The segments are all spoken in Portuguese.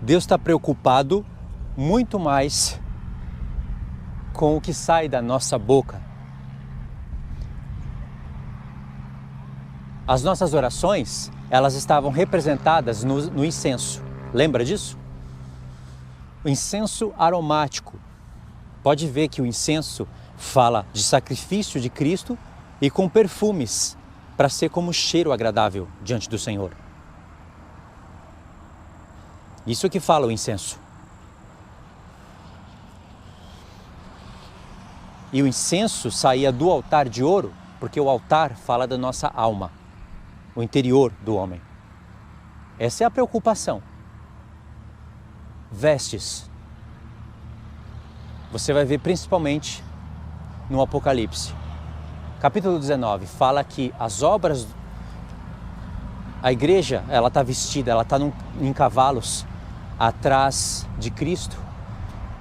Deus está preocupado muito mais com o que sai da nossa boca. As nossas orações, elas estavam representadas no incenso. Lembra disso? O incenso aromático. Pode ver que o incenso fala de sacrifício de Cristo e com perfumes para ser como cheiro agradável diante do Senhor. Isso que fala o incenso. E o incenso saía do altar de ouro, porque o altar fala da nossa alma, o interior do homem. Essa é a preocupação. Vestes. Você vai ver principalmente no Apocalipse. Capítulo 19 fala que as obras, a igreja, ela está vestida, ela está em cavalos atrás de Cristo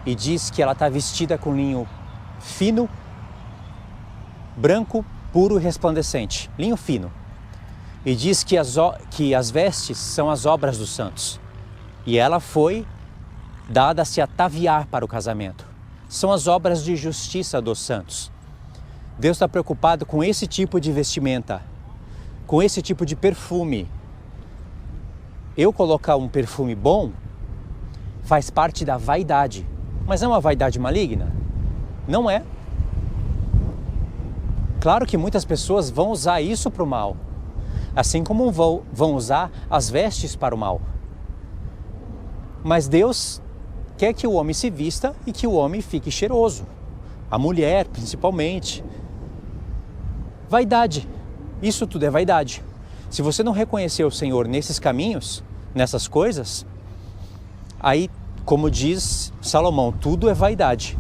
e diz que ela está vestida com linho fino, branco, puro e resplandecente, linho fino. E diz que as vestes são as obras dos santos. E ela foi dada a se ataviar para o casamento. São as obras de justiça dos santos. Deus está preocupado com esse tipo de vestimenta, com esse tipo de perfume. Eu colocar um perfume bom faz parte da vaidade, mas é uma vaidade maligna? Não é. Claro que muitas pessoas vão usar isso para o mal, assim como vão usar as vestes para o mal. Mas Deus quer que o homem se vista e que o homem fique cheiroso. A mulher, principalmente. Vaidade. Isso tudo é vaidade. Se você não reconhecer o Senhor nesses caminhos, nessas coisas, aí, como diz Salomão, tudo é vaidade.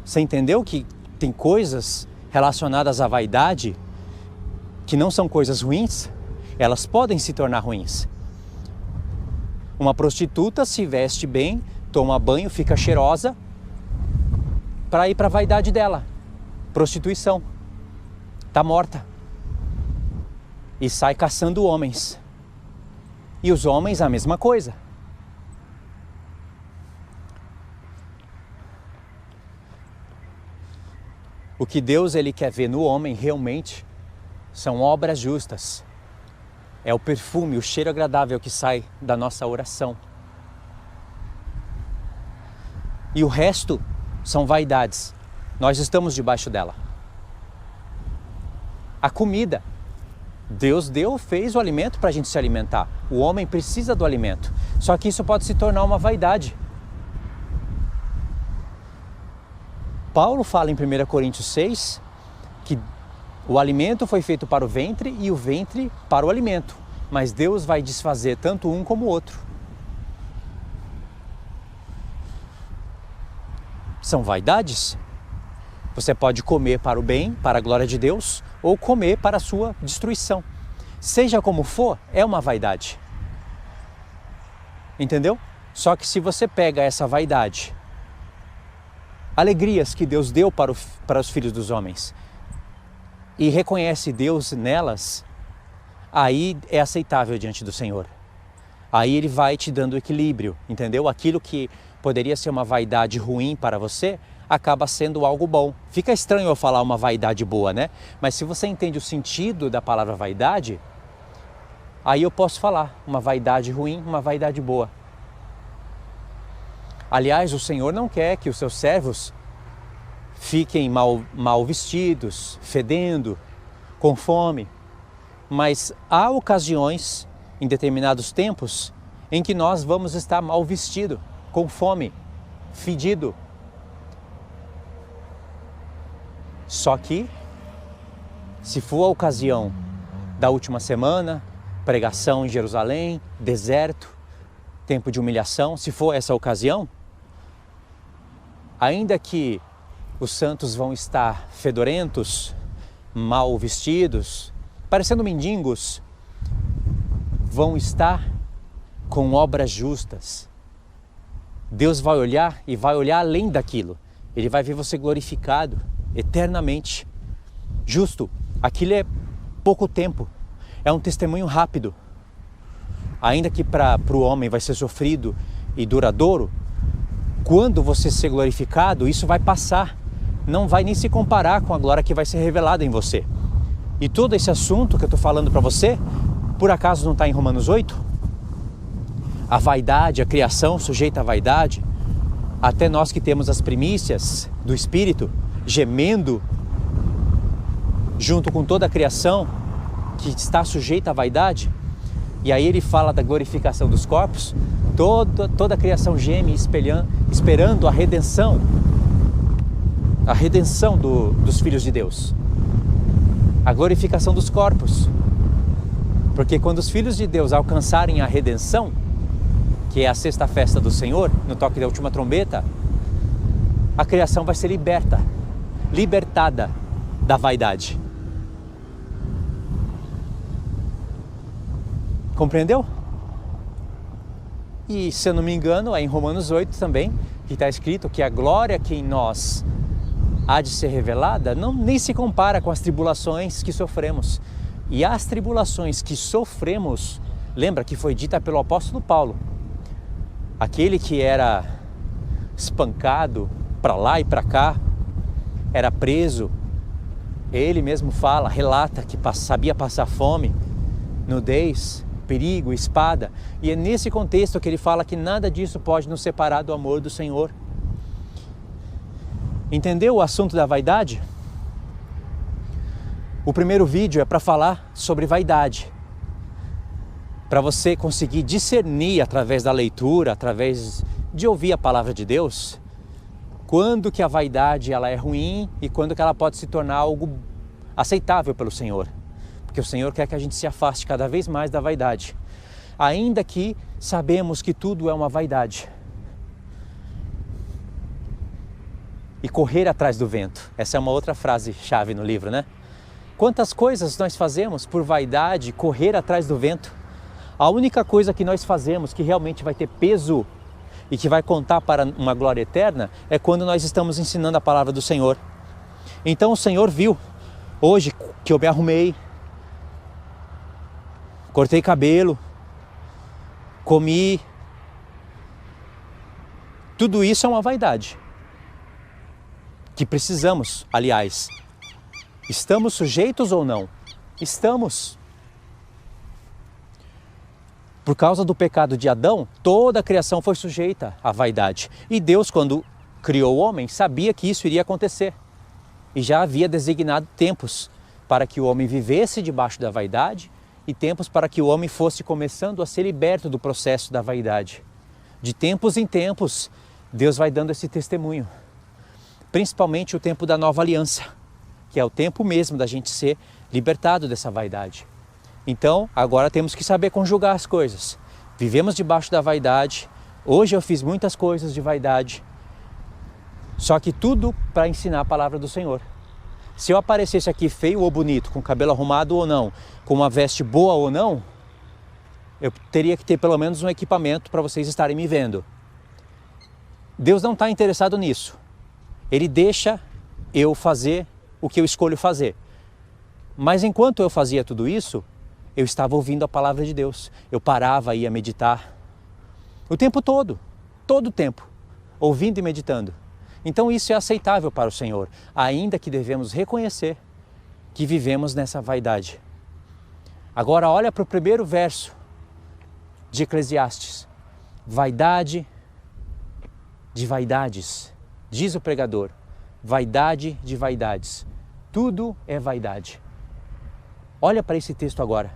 Você entendeu que tem coisas relacionadas à vaidade que não são coisas ruins? Elas podem se tornar ruins. Uma prostituta se veste bem, toma banho, fica cheirosa para ir para a vaidade dela. Prostituição. Está morta. E sai caçando homens. E os homens a mesma coisa. O que Deus ele quer ver no homem realmente são obras justas. É o perfume, o cheiro agradável que sai da nossa oração. E o resto são vaidades. Nós estamos debaixo dela. A comida. Deus fez o alimento para a gente se alimentar. O homem precisa do alimento. Só que isso pode se tornar uma vaidade. Paulo fala em 1 Coríntios 6 que o alimento foi feito para o ventre e o ventre para o alimento. Mas Deus vai desfazer tanto um como o outro. São vaidades. Você pode comer para o bem, para a glória de Deus, ou comer para a sua destruição. Seja como for, é uma vaidade. Entendeu? Só que se você pega essa vaidade, alegrias que Deus deu para os filhos dos homens, e reconhece Deus nelas, aí é aceitável diante do Senhor. Aí Ele vai te dando equilíbrio, entendeu? Aquilo que poderia ser uma vaidade ruim para você, acaba sendo algo bom. Fica estranho eu falar uma vaidade boa, né? Mas se você entende o sentido da palavra vaidade, aí eu posso falar uma vaidade ruim, uma vaidade boa. Aliás, o Senhor não quer que os seus servos fiquem mal vestidos, fedendo, com fome. Mas há ocasiões, em determinados tempos, em que nós vamos estar mal vestido, com fome, fedido. Só que, se for a ocasião da última semana, pregação em Jerusalém, deserto, tempo de humilhação, se for essa ocasião, ainda que os santos vão estar fedorentos, mal vestidos, parecendo mendigos, vão estar com obras justas. Deus vai olhar e vai olhar além daquilo. Ele vai ver você glorificado eternamente. Justo, aquilo é pouco tempo, é um testemunho rápido. ainda que para o homem vai ser sofrido e duradouro, quando você ser glorificado, isso vai passar. Não vai nem se comparar com a glória que vai ser revelada em você. E todo esse assunto que eu estou falando para você, por acaso não está em Romanos 8? A vaidade, a criação sujeita à vaidade, até nós que temos as primícias do Espírito, gemendo junto com toda a criação que está sujeita à vaidade. E aí ele fala da glorificação dos corpos. Toda a criação geme esperando a redenção dos filhos de Deus, a glorificação dos corpos. Porque quando os filhos de Deus alcançarem a redenção, que é a sexta festa do Senhor, no toque da última trombeta, a criação vai ser libertada da vaidade. Compreendeu? E se eu não me engano, é em Romanos 8 também, que está escrito que a glória que em nós há de ser revelada nem se compara com as tribulações que sofremos. E as tribulações que sofremos, lembra que foi dita pelo apóstolo Paulo, aquele que era espancado para lá e para cá, era preso, ele mesmo fala, relata que sabia passar fome, nudez, perigo, espada, e é nesse contexto que ele fala que nada disso pode nos separar do amor do Senhor. Entendeu o assunto da vaidade? O primeiro vídeo é para falar sobre vaidade, para você conseguir discernir através da leitura, através de ouvir a palavra de Deus, quando que a vaidade ela é ruim e quando que ela pode se tornar algo aceitável pelo Senhor. Porque o Senhor quer que a gente se afaste cada vez mais da vaidade, ainda que sabemos que tudo é uma vaidade. E correr atrás do vento, essa é uma outra frase chave no livro, né? Quantas coisas nós fazemos por vaidade, correr atrás do vento? A única coisa que nós fazemos que realmente vai ter peso e que vai contar para uma glória eterna é quando nós estamos ensinando a palavra do Senhor. Então o Senhor viu, hoje que eu me arrumei, cortei cabelo, comi, tudo isso é uma vaidade. Que precisamos, aliás, estamos sujeitos ou não? Estamos. Por causa do pecado de Adão, toda a criação foi sujeita à vaidade. E Deus, quando criou o homem, sabia que isso iria acontecer. E já havia designado tempos para que o homem vivesse debaixo da vaidade e tempos para que o homem fosse começando a ser liberto do processo da vaidade. De tempos em tempos, Deus vai dando esse testemunho. Principalmente o tempo da nova aliança, que é o tempo mesmo da gente ser libertado dessa vaidade. Então, agora temos que saber conjugar as coisas. Vivemos debaixo da vaidade. Hoje eu fiz muitas coisas de vaidade. Só que tudo para ensinar a palavra do Senhor. Se eu aparecesse aqui feio ou bonito, com cabelo arrumado ou não, com uma veste boa ou não, eu teria que ter pelo menos um equipamento para vocês estarem me vendo. Deus não está interessado nisso. Ele deixa eu fazer o que eu escolho fazer. Mas enquanto eu fazia tudo isso, eu estava ouvindo a palavra de Deus. Eu parava e ia meditar. O tempo todo o tempo, ouvindo e meditando. Então isso é aceitável para o Senhor, ainda que devemos reconhecer que vivemos nessa vaidade. Agora olha para o primeiro verso de Eclesiastes. Vaidade de vaidades, diz o pregador, vaidade de vaidades. Tudo é vaidade. Olha para esse texto agora.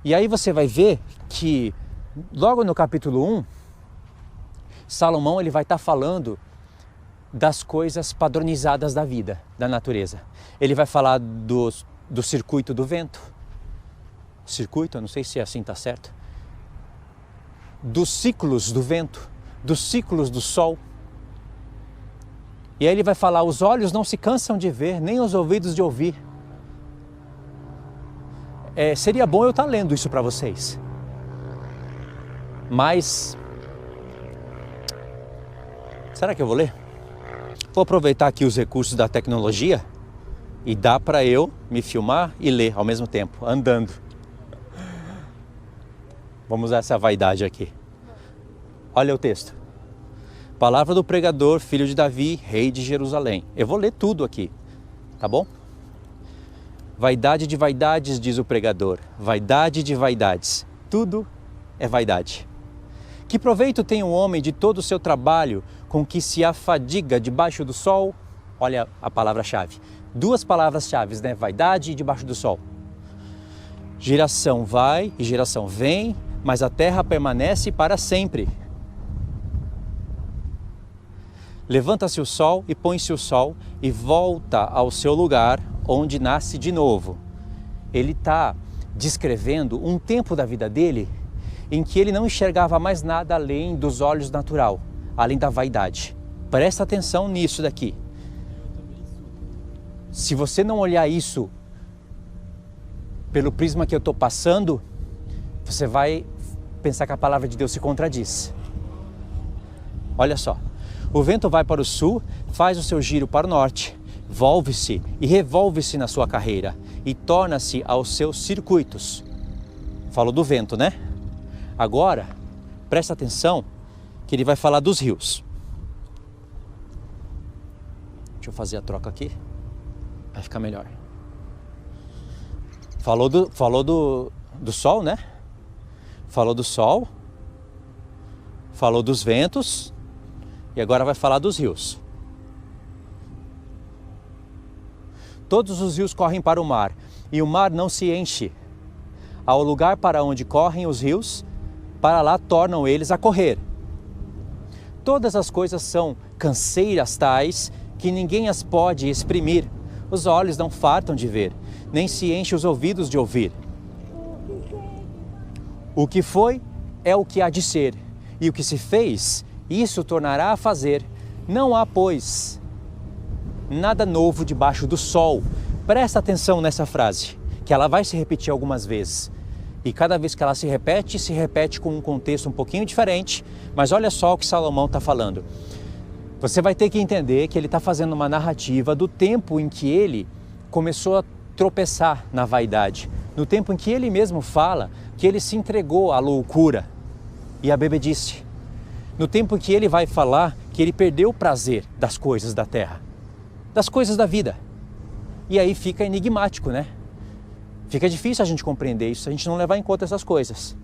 E aí você vai ver que logo no capítulo 1, Salomão ele vai estar falando das coisas padronizadas da vida, da natureza. Ele vai falar do circuito do vento. Circuito, eu não sei se assim está certo. Dos ciclos do vento, dos ciclos do sol. E aí ele vai falar, os olhos não se cansam de ver, nem os ouvidos de ouvir. Seria bom eu estar lendo isso para vocês. Mas, será que eu vou ler? Vou aproveitar aqui os recursos da tecnologia e dá para eu me filmar e ler ao mesmo tempo, andando. Vamos usar essa vaidade aqui. Olha o texto. Palavra do pregador, filho de Davi, rei de Jerusalém. Eu vou ler tudo aqui, tá bom? Vaidade de vaidades, diz o pregador. Vaidade de vaidades. Tudo é vaidade. Que proveito tem um homem de todo o seu trabalho com que se afadiga debaixo do sol? Olha a palavra-chave. Duas palavras-chave, né? Vaidade e debaixo do sol. Geração vai e geração vem, mas a terra permanece para sempre. Levanta-se o sol e põe-se o sol e volta ao seu lugar onde nasce de novo. Ele está descrevendo um tempo da vida dele em que ele não enxergava mais nada além dos olhos natural, além da vaidade. Presta atenção nisso daqui. Se você não olhar isso pelo prisma que eu estou passando, você vai pensar que a palavra de Deus se contradiz. Olha só. O vento vai para o sul, faz o seu giro para o norte, volve-se e revolve-se na sua carreira e torna-se aos seus circuitos. Falou do vento, né? Agora, presta atenção que ele vai falar dos rios. Deixa eu fazer a troca aqui, vai ficar melhor. Falou do sol, né? Falou do sol, falou dos ventos. E agora vai falar dos rios. Todos os rios correm para o mar, e o mar não se enche. Ao lugar para onde correm os rios, para lá tornam eles a correr. Todas as coisas são canseiras tais que ninguém as pode exprimir. Os olhos não fartam de ver, nem se enchem os ouvidos de ouvir. O que foi é o que há de ser, e o que se fez, isso tornará a fazer. Não há, pois, nada novo debaixo do sol. Presta atenção nessa frase, que ela vai se repetir algumas vezes. E cada vez que ela se repete com um contexto um pouquinho diferente. Mas olha só o que Salomão está falando. Você vai ter que entender que ele está fazendo uma narrativa do tempo em que ele começou a tropeçar na vaidade. No tempo em que ele mesmo fala que ele se entregou à loucura e à bebedice. No tempo que ele vai falar que ele perdeu o prazer das coisas da terra, das coisas da vida. E aí fica enigmático, né? Fica difícil a gente compreender isso, a gente não levar em conta essas coisas.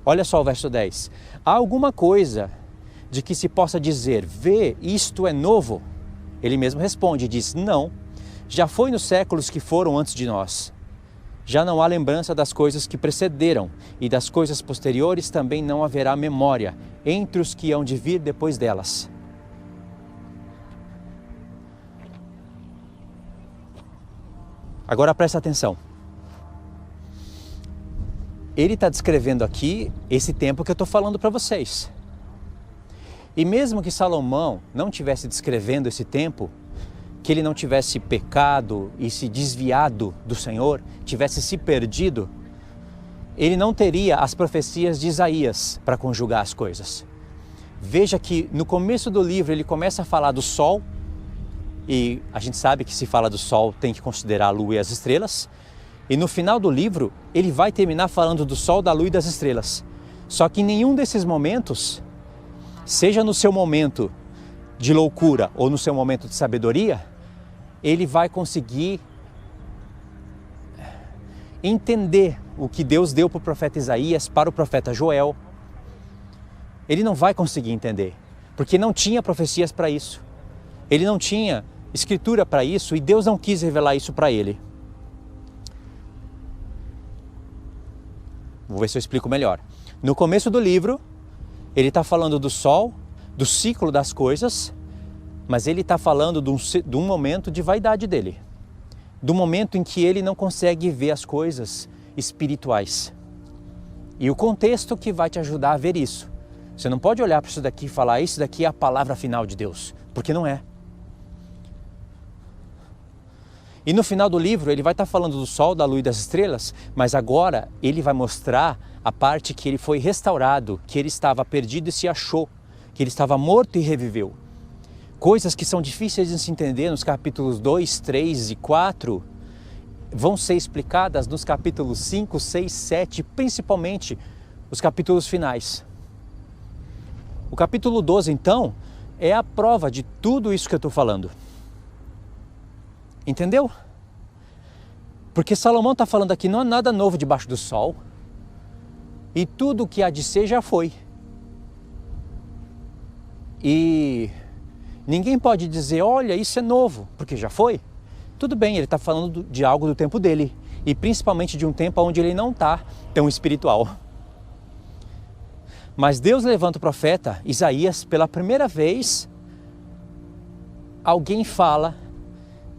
Olha só o verso 10. Há alguma coisa de que se possa dizer, vê, isto é novo? Ele mesmo responde e diz, não, já foi nos séculos que foram antes de nós. Já não há lembrança das coisas que precederam, e das coisas posteriores também não haverá memória entre os que hão de vir depois delas. Agora presta atenção. Ele está descrevendo aqui esse tempo que eu estou falando para vocês. E mesmo que Salomão não estivesse descrevendo esse tempo, que ele não tivesse pecado e se desviado do Senhor, tivesse se perdido, ele não teria as profecias de Isaías para conjugar as coisas. Veja que no começo do livro ele começa a falar do sol, e a gente sabe que se fala do sol tem que considerar a lua e as estrelas, e no final do livro ele vai terminar falando do sol, da lua e das estrelas. Só que em nenhum desses momentos, seja no seu momento de loucura ou no seu momento de sabedoria, ele vai conseguir entender o que Deus deu para o profeta Isaías, para o profeta Joel. Ele não vai conseguir entender, porque não tinha profecias para isso. Ele não tinha escritura para isso e Deus não quis revelar isso para ele. Vou ver se eu explico melhor. No começo do livro, ele está falando do sol, do ciclo das coisas, mas ele está falando de um momento de vaidade dele. Do momento em que ele não consegue ver as coisas espirituais. E o contexto que vai te ajudar a ver isso. Você não pode olhar para isso daqui e falar, isso daqui é a palavra final de Deus, porque não é. E no final do livro ele vai estar falando do sol, da lua e das estrelas, mas agora ele vai mostrar a parte que ele foi restaurado, que ele estava perdido e se achou, que ele estava morto e reviveu. Coisas que são difíceis de se entender nos capítulos 2, 3 e 4, vão ser explicadas nos capítulos 5, 6, 7, principalmente os capítulos finais. O capítulo 12, então, é a prova de tudo isso que eu estou falando. Entendeu? Porque Salomão está falando aqui, não há nada novo debaixo do sol. E tudo o que há de ser já foi. E ninguém pode dizer, olha, isso é novo, porque já foi. Tudo bem, ele está falando de algo do tempo dele. E principalmente de um tempo onde ele não está tão espiritual. Mas Deus levanta o profeta Isaías, pela primeira vez, alguém fala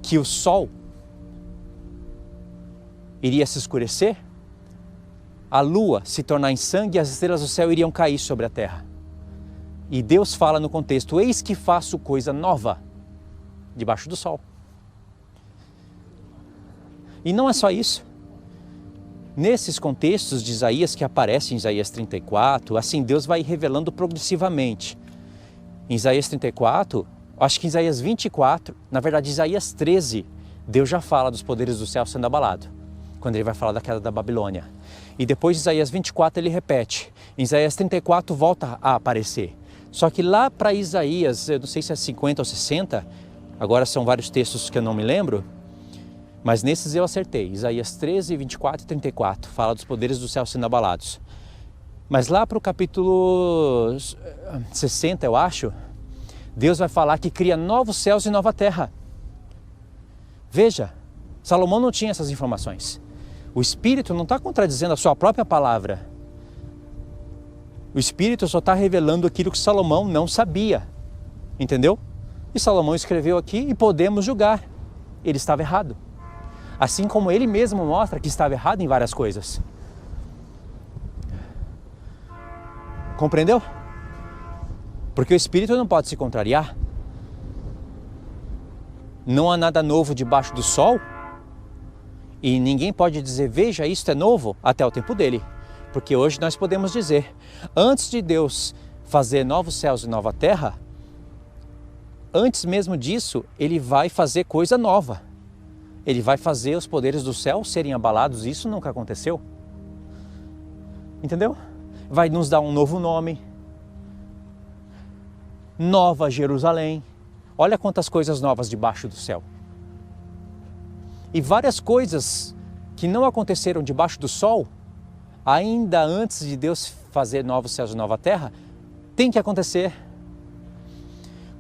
que o sol iria se escurecer, a lua se tornar em sangue e as estrelas do céu iriam cair sobre a terra. E Deus fala no contexto, eis que faço coisa nova debaixo do sol. E não é só isso. Nesses contextos de Isaías que aparecem em Isaías 34, assim Deus vai revelando progressivamente. Em Isaías 34, acho que em Isaías 24, na verdade Isaías 13, Deus já fala dos poderes do céu sendo abalado, quando ele vai falar da queda da Babilônia. E depois de Isaías 24 ele repete, em Isaías 34 volta a aparecer. Só que lá para Isaías, eu não sei se é 50 ou 60, agora são vários textos que eu não me lembro, mas nesses eu acertei. Isaías 13, 24 e 34 fala dos poderes do céu sendo abalados. Mas lá para o capítulo 60, eu acho, Deus vai falar que cria novos céus e nova terra. Veja, Salomão não tinha essas informações. O Espírito não está contradizendo a sua própria palavra. O Espírito só está revelando aquilo que Salomão não sabia. Entendeu? E Salomão escreveu aqui e podemos julgar. Ele estava errado. Assim como ele mesmo mostra que estava errado em várias coisas. Compreendeu? Porque o Espírito não pode se contrariar. Não há nada novo debaixo do sol. E ninguém pode dizer, veja, isto é novo, até o tempo dele. Porque hoje nós podemos dizer, antes de Deus fazer novos céus e nova terra, antes mesmo disso, ele vai fazer coisa nova. Ele vai fazer os poderes do céu serem abalados, isso nunca aconteceu. Entendeu? Vai nos dar um novo nome. Nova Jerusalém. Olha quantas coisas novas debaixo do céu. E várias coisas que não aconteceram debaixo do sol, ainda antes de Deus fazer novos céus e nova terra, tem que acontecer.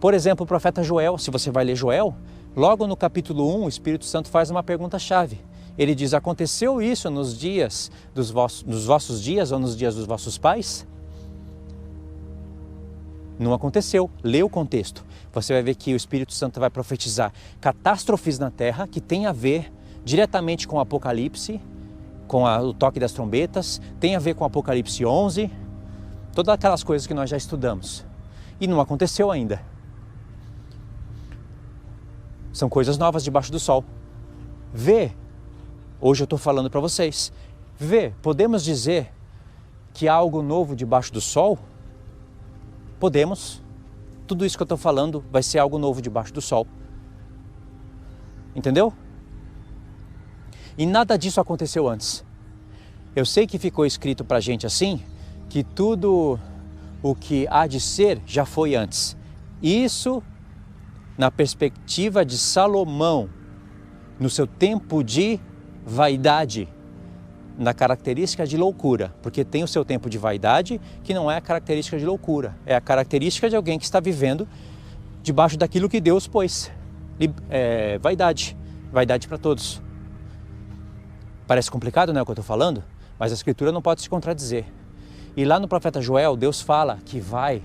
Por exemplo, o profeta Joel, se você vai ler Joel, logo no capítulo 1, o Espírito Santo faz uma pergunta-chave. Ele diz, aconteceu isso nos dias dos vossos dias ou nos dias dos vossos pais? Não aconteceu. Lê o contexto. Você vai ver que o Espírito Santo vai profetizar catástrofes na terra que tem a ver diretamente com o Apocalipse, com o toque das trombetas, tem a ver com o Apocalipse 11, todas aquelas coisas que nós já estudamos. E não aconteceu ainda. São coisas novas debaixo do sol. Vê, hoje eu estou falando para vocês, vê, podemos dizer que há algo novo debaixo do sol? Podemos. Tudo isso que eu estou falando vai ser algo novo debaixo do sol. Entendeu? E nada disso aconteceu antes. Eu sei que ficou escrito para a gente assim, que tudo o que há de ser já foi antes. Isso na perspectiva de Salomão, no seu tempo de vaidade, na característica de loucura, porque tem o seu tempo de vaidade, que não é a característica de loucura, é a característica de alguém que está vivendo debaixo daquilo que Deus pôs. Vaidade para todos. Parece complicado, não é o que eu estou falando? Mas a Escritura não pode se contradizer. E lá no profeta Joel, Deus fala que vai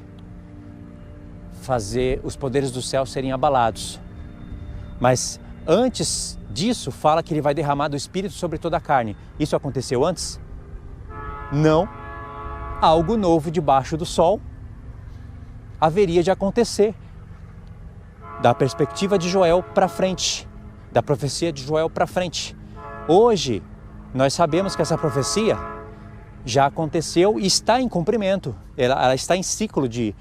fazer os poderes do céu serem abalados. Mas antes disso, fala que ele vai derramar do Espírito sobre toda a carne. Isso aconteceu antes? Não. Algo novo debaixo do sol haveria de acontecer. Da perspectiva de Joel para frente. Da profecia de Joel para frente. Hoje, nós sabemos que essa profecia já aconteceu e está em cumprimento. Ela está em ciclo de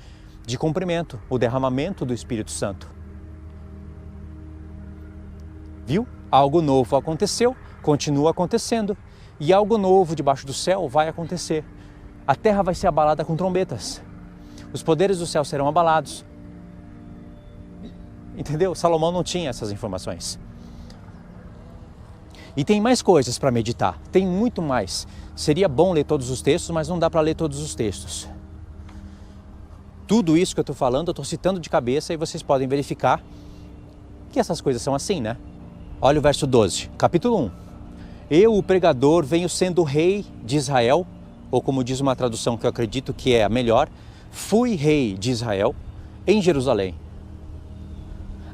cumprimento. O derramamento do Espírito Santo. Viu? Algo novo aconteceu, continua acontecendo. E algo novo debaixo do céu vai acontecer. A terra vai ser abalada com trombetas. Os poderes do céu serão abalados. Entendeu? Salomão não tinha essas informações. E tem mais coisas para meditar. Tem muito mais. Seria bom ler todos os textos, mas não dá para ler todos os textos. Tudo isso que eu estou falando, eu estou citando de cabeça e vocês podem verificar que essas coisas são assim, né? Olha o verso 12, capítulo 1. Eu, o pregador, venho sendo rei de Israel, ou como diz uma tradução que eu acredito que é a melhor, fui rei de Israel em Jerusalém.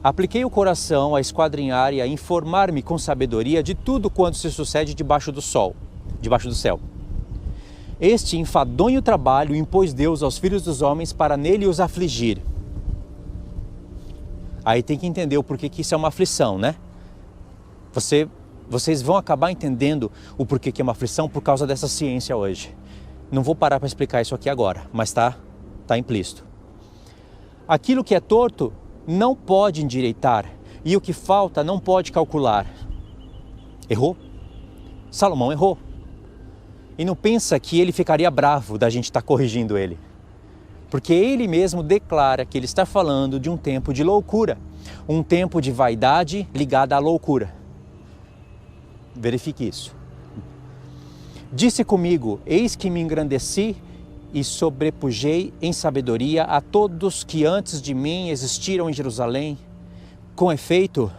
Apliquei o coração a esquadrinhar e a informar-me com sabedoria de tudo quanto se sucede debaixo do céu. Este enfadonho trabalho impôs Deus aos filhos dos homens para nele os afligir. Aí tem que entender o porquê que isso é uma aflição, né? Vocês vão acabar entendendo o porquê que é uma aflição por causa dessa ciência hoje. Não vou parar para explicar isso aqui agora, mas tá implícito. Aquilo que é torto não pode endireitar, e o que falta não pode calcular. Errou? Salomão errou. E não pensa que ele ficaria bravo da gente estar corrigindo ele. Porque ele mesmo declara que ele está falando de um tempo de loucura. Um tempo de vaidade ligada à loucura. Verifique isso. Disse comigo, eis que me engrandeci e sobrepujei em sabedoria a todos que antes de mim existiram em Jerusalém. Com efeito,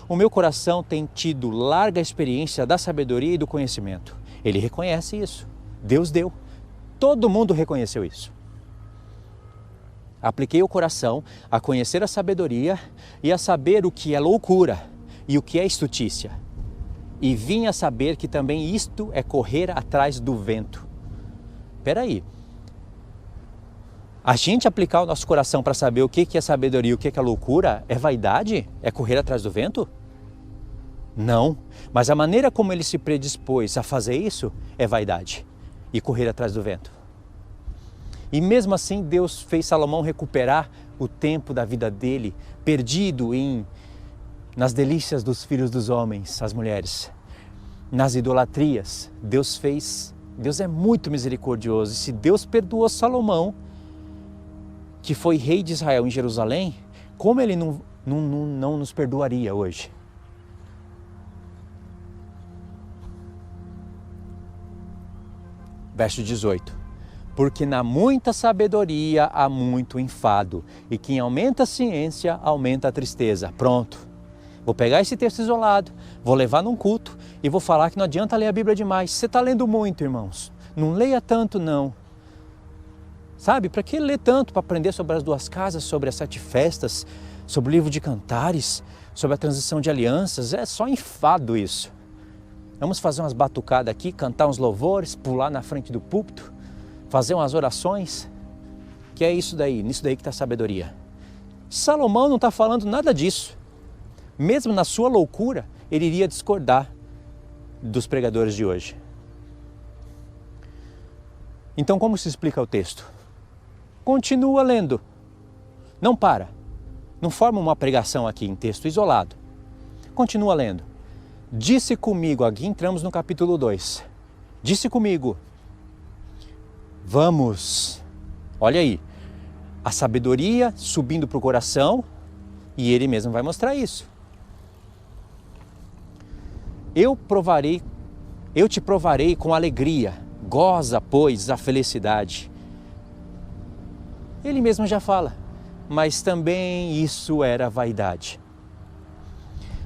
o meu coração tem tido larga experiência da sabedoria e do conhecimento. Ele reconhece isso. Deus deu. Todo mundo reconheceu isso. Apliquei o coração a conhecer a sabedoria e a saber o que é loucura e o que é estutícia. E vim a saber que também isto é correr atrás do vento. Espera aí. A gente aplicar o nosso coração para saber o que é sabedoria e o que é loucura é vaidade? É correr atrás do vento? Não, mas a maneira como ele se predispôs a fazer isso é vaidade e correr atrás do vento. E mesmo assim Deus fez Salomão recuperar o tempo da vida dele, perdido nas delícias dos filhos dos homens, as mulheres, nas idolatrias. Deus é muito misericordioso, e se Deus perdoou Salomão, que foi rei de Israel em Jerusalém, como ele não nos perdoaria hoje? Verso 18. Porque na muita sabedoria há muito enfado, e quem aumenta a ciência, aumenta a tristeza. Pronto. Vou pegar esse texto isolado, vou levar num culto e vou falar que não adianta ler a Bíblia demais. Você está lendo muito, irmãos. Não leia tanto, não. Sabe, para que ler tanto? Para aprender sobre as duas casas, sobre as 7 festas, sobre o livro de Cantares, sobre a transição de alianças. É só enfado isso. Vamos fazer umas batucadas aqui, cantar uns louvores, pular na frente do púlpito, fazer umas orações. Que é isso daí, nisso daí que está a sabedoria. Salomão não está falando nada disso. Mesmo na sua loucura, ele iria discordar dos pregadores de hoje. Então, como se explica o texto? Continua lendo. Não para. Não forma uma pregação aqui em texto isolado. Continua lendo. Disse comigo, aqui entramos no capítulo 2. Disse comigo, vamos. Olha aí, a sabedoria subindo para o coração, e ele mesmo vai mostrar isso. Eu te provarei com alegria, goza, pois, a felicidade. Ele mesmo já fala, mas também isso era vaidade.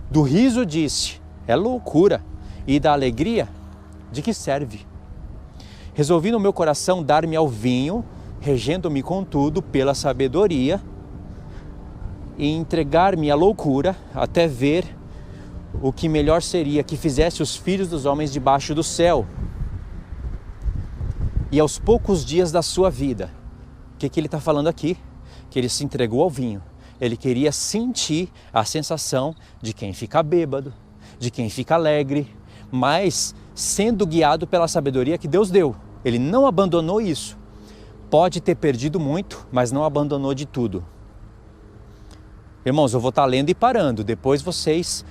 Do riso disse, é loucura, e da alegria, de que serve? Resolvi no meu coração dar-me ao vinho, regendo-me contudo pela sabedoria, e entregar-me à loucura, até ver o que melhor seria que fizesse os filhos dos homens debaixo do céu. E aos poucos dias da sua vida, o que ele está falando aqui? Que ele se entregou ao vinho. Ele queria sentir a sensação de quem fica bêbado, de quem fica alegre, mas sendo guiado pela sabedoria que Deus deu. Ele não abandonou isso. Pode ter perdido muito, mas não abandonou de tudo. Irmãos, eu vou estar lendo e parando. Depois vocês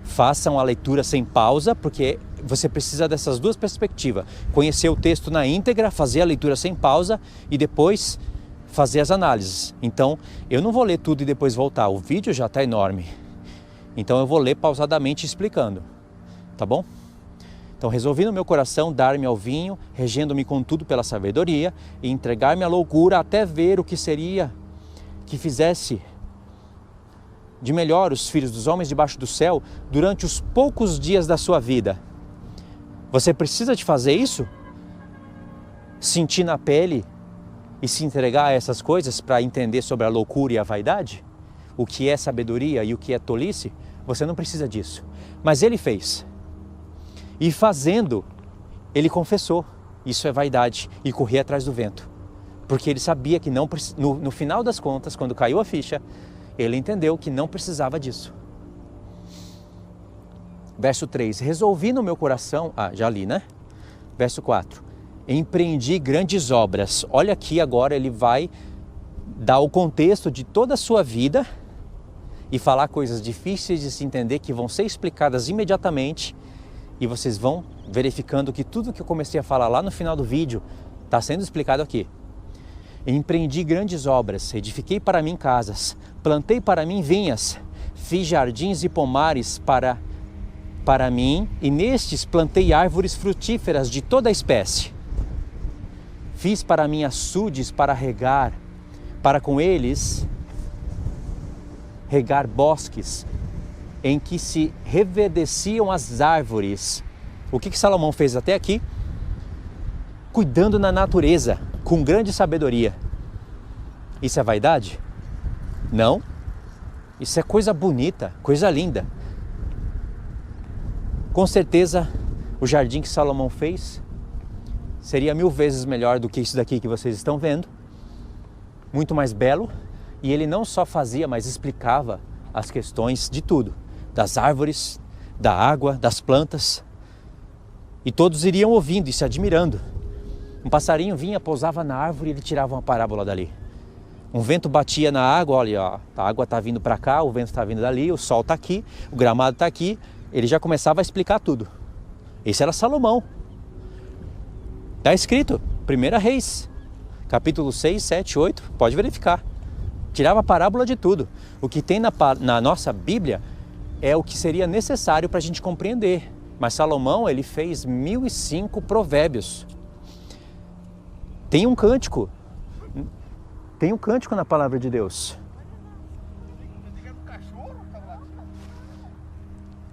façam a leitura sem pausa, porque você precisa dessas duas perspectivas. Conhecer o texto na íntegra, fazer a leitura sem pausa e depois fazer as análises. Então, eu não vou ler tudo e depois voltar. O vídeo já está enorme. Então, eu vou ler pausadamente explicando. Tá bom? Então, resolvi no meu coração dar-me ao vinho, regendo-me com tudo pela sabedoria e entregar-me à loucura até ver o que seria que fizesse de melhor os filhos dos homens debaixo do céu durante os poucos dias da sua vida. Você precisa de fazer isso? Sentir na pele e se entregar a essas coisas para entender sobre a loucura e a vaidade? O que é sabedoria e o que é tolice? Você não precisa disso. Mas ele fez. E fazendo, ele confessou. Isso é vaidade e correr atrás do vento. Porque ele sabia que não, no final das contas, quando caiu a ficha, ele entendeu que não precisava disso. Verso 3, resolvi no meu coração, já li, né? Verso 4, empreendi grandes obras. Olha aqui agora ele vai dar o contexto de toda a sua vida e falar coisas difíceis de se entender que vão ser explicadas imediatamente e vocês vão verificando que tudo que eu comecei a falar lá no final do vídeo está sendo explicado aqui. Empreendi grandes obras, edifiquei para mim casas, plantei para mim vinhas, fiz jardins e pomares para mim, e nestes plantei árvores frutíferas de toda a espécie. Fiz para mim açudes para regar, para com eles regar bosques, em que se reverdeciam as árvores. O que Salomão fez até aqui? Cuidando na natureza, com grande sabedoria. Isso é vaidade? Não. Isso é coisa bonita, coisa linda. Com certeza, o jardim que Salomão fez seria 1000 vezes melhor do que isso daqui que vocês estão vendo. Muito mais belo. E ele não só fazia, mas explicava as questões de tudo. Das árvores, da água, das plantas. E todos iriam ouvindo e se admirando. Um passarinho vinha, pousava na árvore e ele tirava uma parábola dali. Um vento batia na água, olha, ó, a água está vindo para cá, o vento está vindo dali, o sol está aqui, o gramado está aqui. Ele já começava a explicar tudo. Esse era Salomão. Está escrito, 1 Reis, capítulo 6, 7, 8, pode verificar. Tirava a parábola de tudo. O que tem na nossa Bíblia é o que seria necessário para a gente compreender. Mas Salomão, ele fez 1005 provérbios. Tem um cântico na palavra de Deus,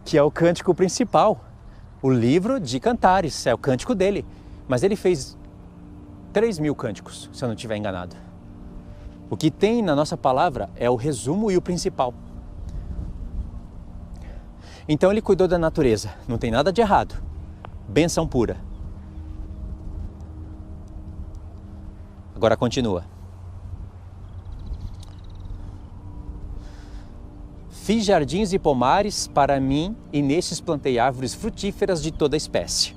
que é o cântico principal, o livro de Cantares, é o cântico dele. Mas ele fez 3.000 cânticos, se eu não estiver enganado. O que tem na nossa palavra é o resumo e o principal. Então ele cuidou da natureza, não tem nada de errado. Bênção pura. Agora continua. Fiz jardins e pomares para mim e nestes plantei árvores frutíferas de toda espécie.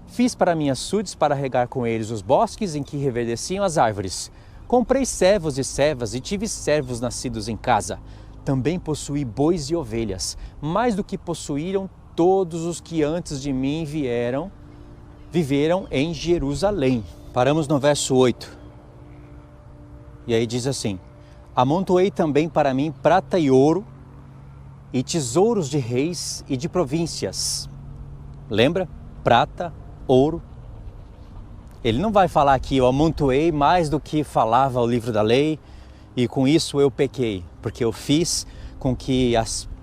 Fiz para mim açudes para regar com eles os bosques em que reverdeciam as árvores. Comprei servos e servas e tive servos nascidos em casa. Também possuí bois e ovelhas, mais do que possuíram todos os que antes de mim viveram em Jerusalém. Paramos no verso 8. E aí diz assim: amontoei também para mim prata e ouro e tesouros de reis e de províncias. Lembra? Prata, ouro. Ele não vai falar aqui, eu amontoei mais do que falava o livro da lei e com isso eu pequei, porque eu fiz com que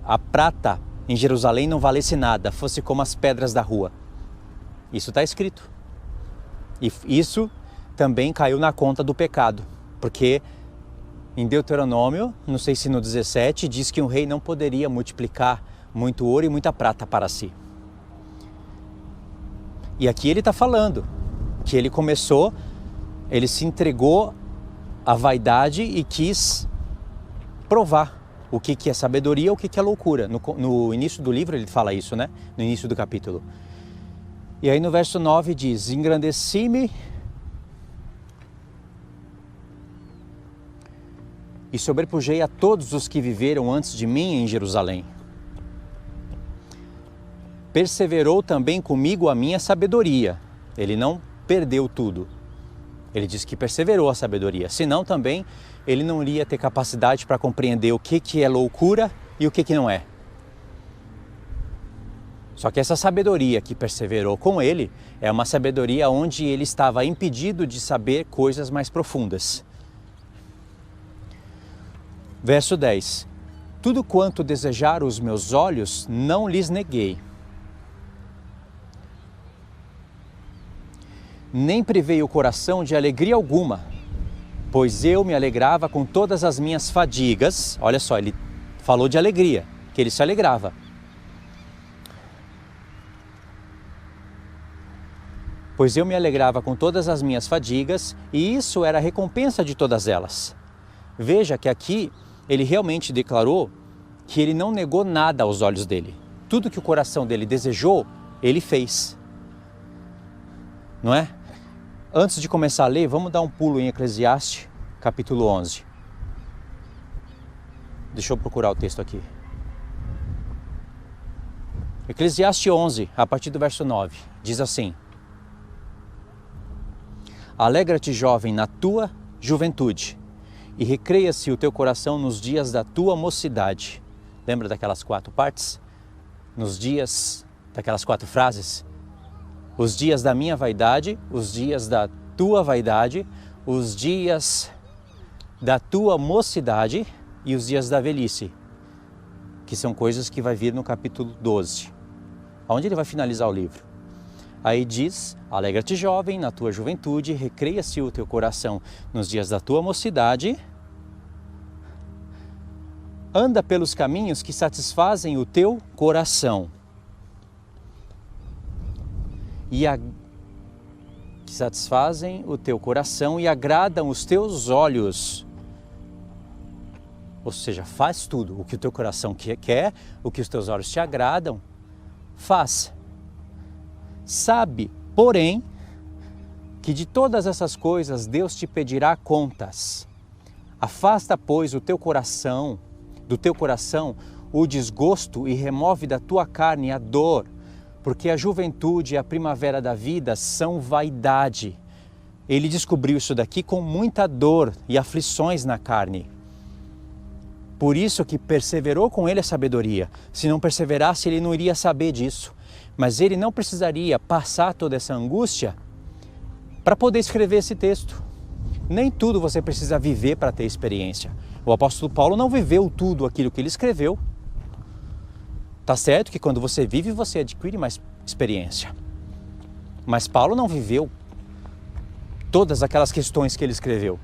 a prata em Jerusalém não valesse nada, fosse como as pedras da rua. Isso está escrito. E isso também caiu na conta do pecado, porque em Deuteronômio, não sei se no 17, diz que um rei não poderia multiplicar muito ouro e muita prata para si. E aqui ele está falando que ele começou, ele se entregou à vaidade e quis provar o que é sabedoria, o que é loucura. No início do livro ele fala isso, né? No início do capítulo. E aí no verso 9 diz: engrandeci-me e sobrepujei a todos os que viveram antes de mim em Jerusalém. perseverou também comigo a minha sabedoria. Ele não perdeu tudo. Ele diz que perseverou a sabedoria. Senão também ele não iria ter capacidade para compreender o que é loucura e o que não é. Só que essa sabedoria que perseverou com ele é uma sabedoria onde ele estava impedido de saber coisas mais profundas. Verso 10. Tudo quanto desejaram os meus olhos, não lhes neguei. Nem privei o coração de alegria alguma, pois eu me alegrava com todas as minhas fadigas. Olha só, ele falou de alegria, que ele se alegrava. Pois eu me alegrava com todas as minhas fadigas, e isso era a recompensa de todas elas. Veja que aqui ele realmente declarou que ele não negou nada aos olhos dele. Tudo que o coração dele desejou, ele fez. Não é? Antes de começar a ler, vamos dar um pulo em Eclesiastes, capítulo 11. Deixa eu procurar o texto aqui. Eclesiastes 11, a partir do verso 9, diz assim: Alegra-te, jovem, na tua juventude, e recreia-se o teu coração nos dias da tua mocidade. Lembra daquelas 4 partes? Nos dias, daquelas 4 frases? Os dias da minha vaidade, os dias da tua vaidade, os dias da tua mocidade e os dias da velhice, que são coisas que vai vir no capítulo 12, onde ele vai finalizar o livro. Aí diz: alegra-te, jovem, na tua juventude, recreia-se o teu coração nos dias da tua mocidade, anda pelos caminhos que satisfazem o teu coração. Que satisfazem o teu coração e agradam os teus olhos. Ou seja, faz tudo o que o teu coração quer, o que os teus olhos te agradam, faz. Sabe, porém, que de todas essas coisas Deus te pedirá contas. Afasta, pois, do teu coração o desgosto e remove da tua carne a dor, porque a juventude e a primavera da vida são vaidade. Ele descobriu isso daqui com muita dor e aflições na carne. Por isso que perseverou com ele a sabedoria. Se não perseverasse, ele não iria saber disso. Mas ele não precisaria passar toda essa angústia para poder escrever esse texto. Nem tudo você precisa viver para ter experiência. O apóstolo Paulo não viveu tudo aquilo que ele escreveu. Tá certo que quando você vive, você adquire mais experiência. Mas Paulo não viveu todas aquelas questões que ele escreveu.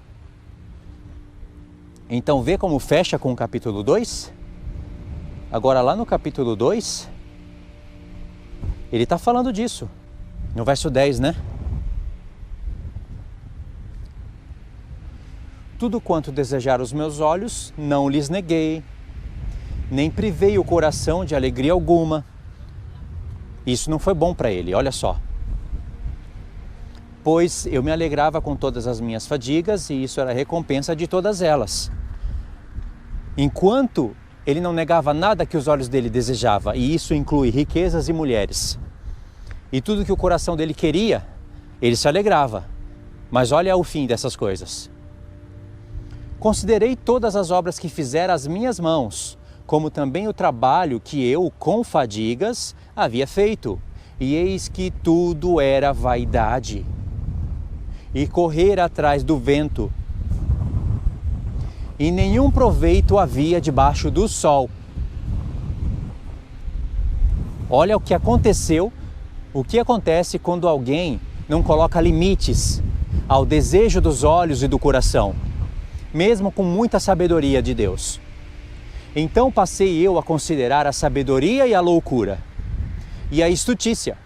Então vê como fecha com o capítulo 2? Agora lá no capítulo 2, ele está falando disso. No verso 10, né? Tudo quanto desejaram os meus olhos, não lhes neguei, nem privei o coração de alegria alguma. Isso não foi bom para ele, olha só. Pois eu me alegrava com todas as minhas fadigas, e isso era a recompensa de todas elas. Enquanto ele não negava nada que os olhos dele desejavam, e isso inclui riquezas e mulheres, e tudo que o coração dele queria, ele se alegrava. Mas olha o fim dessas coisas. Considerei todas as obras que fizeram as minhas mãos, como também o trabalho que eu, com fadigas, havia feito. E eis que tudo era vaidade e correr atrás do vento. E nenhum proveito havia debaixo do sol. Olha o que aconteceu, o que acontece quando alguém não coloca limites ao desejo dos olhos e do coração, mesmo com muita sabedoria de Deus. Então passei eu a considerar a sabedoria e a loucura, e a estutícia.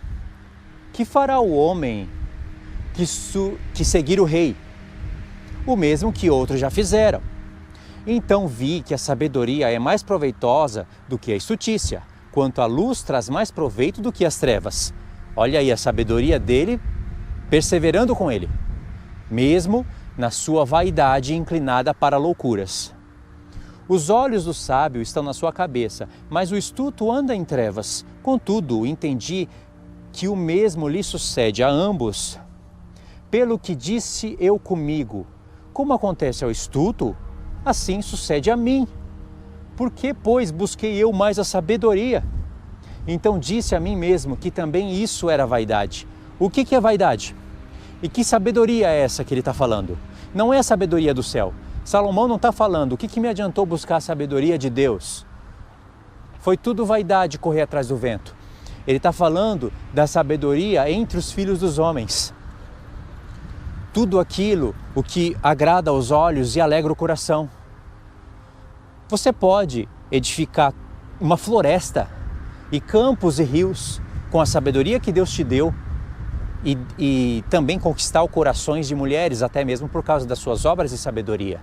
Que fará o homem que seguir o rei? O mesmo que outros já fizeram. Então vi que a sabedoria é mais proveitosa do que a estutícia, quanto a luz traz mais proveito do que as trevas. Olha aí a sabedoria dele, perseverando com ele, mesmo na sua vaidade inclinada para loucuras. Os olhos do sábio estão na sua cabeça, mas o astuto anda em trevas. Contudo, entendi que o mesmo lhe sucede a ambos. Pelo que disse eu comigo, como acontece ao astuto, assim sucede a mim. Por que, pois, busquei eu mais a sabedoria? Então disse a mim mesmo que também isso era vaidade. O que é vaidade? E que sabedoria é essa que ele está falando? Não é a sabedoria do céu. Salomão não está falando, o que me adiantou buscar a sabedoria de Deus? Foi tudo vaidade correr atrás do vento. Ele está falando da sabedoria entre os filhos dos homens. Tudo aquilo, o que agrada aos olhos e alegra o coração. Você pode edificar uma floresta e campos e rios com a sabedoria que Deus te deu e também conquistar os corações de mulheres, até mesmo por causa das suas obras de sabedoria.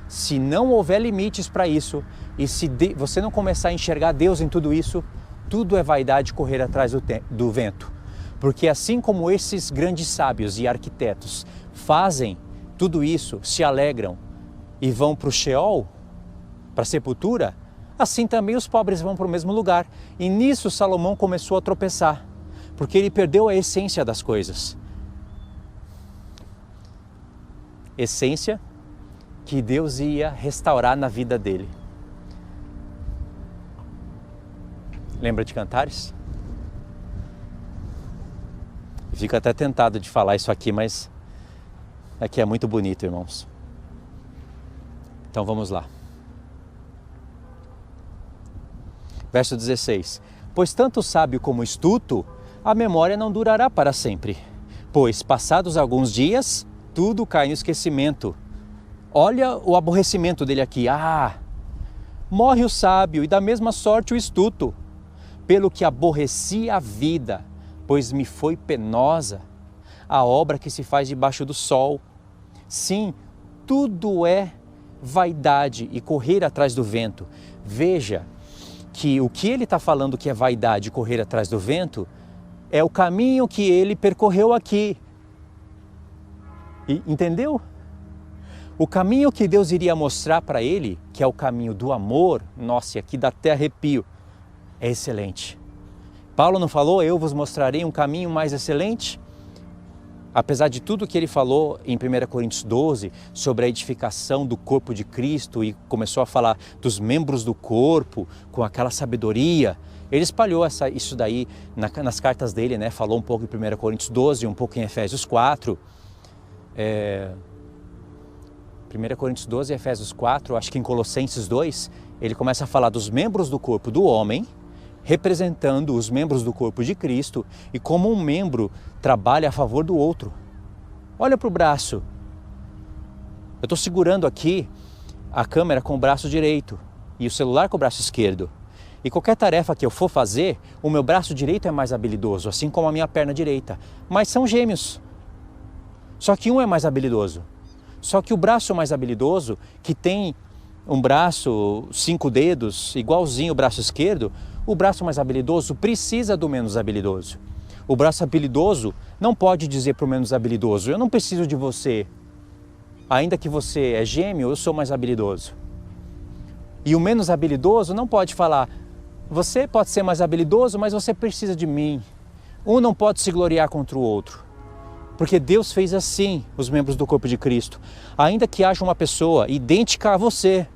Se não houver limites para isso e se você não começar a enxergar Deus em tudo isso, tudo é vaidade correr atrás do vento. Porque assim como esses grandes sábios e arquitetos fazem tudo isso, se alegram e vão para o Sheol, para a sepultura, assim também os pobres vão para o mesmo lugar. E nisso Salomão começou a tropeçar, porque ele perdeu a essência das coisas. Essência que Deus ia restaurar na vida dele. Lembra de Cantares? Fico até tentado de falar isso aqui, mas aqui é muito bonito, irmãos. Então vamos lá. Verso 16. Pois tanto o sábio como o astuto, a memória não durará para sempre. Pois, passados alguns dias, tudo cai no esquecimento. Olha o aborrecimento dele aqui. Morre o sábio e da mesma sorte o astuto. Pelo que aborreci a vida, pois me foi penosa a obra que se faz debaixo do sol. Sim, tudo é vaidade e correr atrás do vento. Veja que o que ele está falando que é vaidade e correr atrás do vento é o caminho que ele percorreu aqui. E, entendeu? O caminho que Deus iria mostrar para ele, que é o caminho do amor, nossa, e aqui dá até arrepio, é excelente. Paulo não falou, eu vos mostrarei um caminho mais excelente? Apesar de tudo que ele falou em 1 Coríntios 12, sobre a edificação do corpo de Cristo e começou a falar dos membros do corpo com aquela sabedoria, ele espalhou isso daí nas cartas dele, né? Falou um pouco em 1 Coríntios 12, um pouco em Efésios 4. 1 Coríntios 12 e Efésios 4, acho que em Colossenses 2, ele começa a falar dos membros do corpo do homem, representando os membros do corpo de Cristo e como um membro trabalha a favor do outro. Olha para o braço. Eu estou segurando aqui a câmera com o braço direito e o celular com o braço esquerdo. E qualquer tarefa que eu for fazer, o meu braço direito é mais habilidoso, assim como a minha perna direita. Mas são gêmeos. Só que um é mais habilidoso. Só que o braço mais habilidoso, que tem um braço, 5 dedos, igualzinho o braço esquerdo, o braço mais habilidoso precisa do menos habilidoso. O braço habilidoso não pode dizer para o menos habilidoso, eu não preciso de você. Ainda que você é gêmeo, eu sou mais habilidoso. E o menos habilidoso não pode falar, você pode ser mais habilidoso, mas você precisa de mim. Um não pode se gloriar contra o outro. Porque Deus fez assim os membros do corpo de Cristo. Ainda que haja uma pessoa idêntica a você,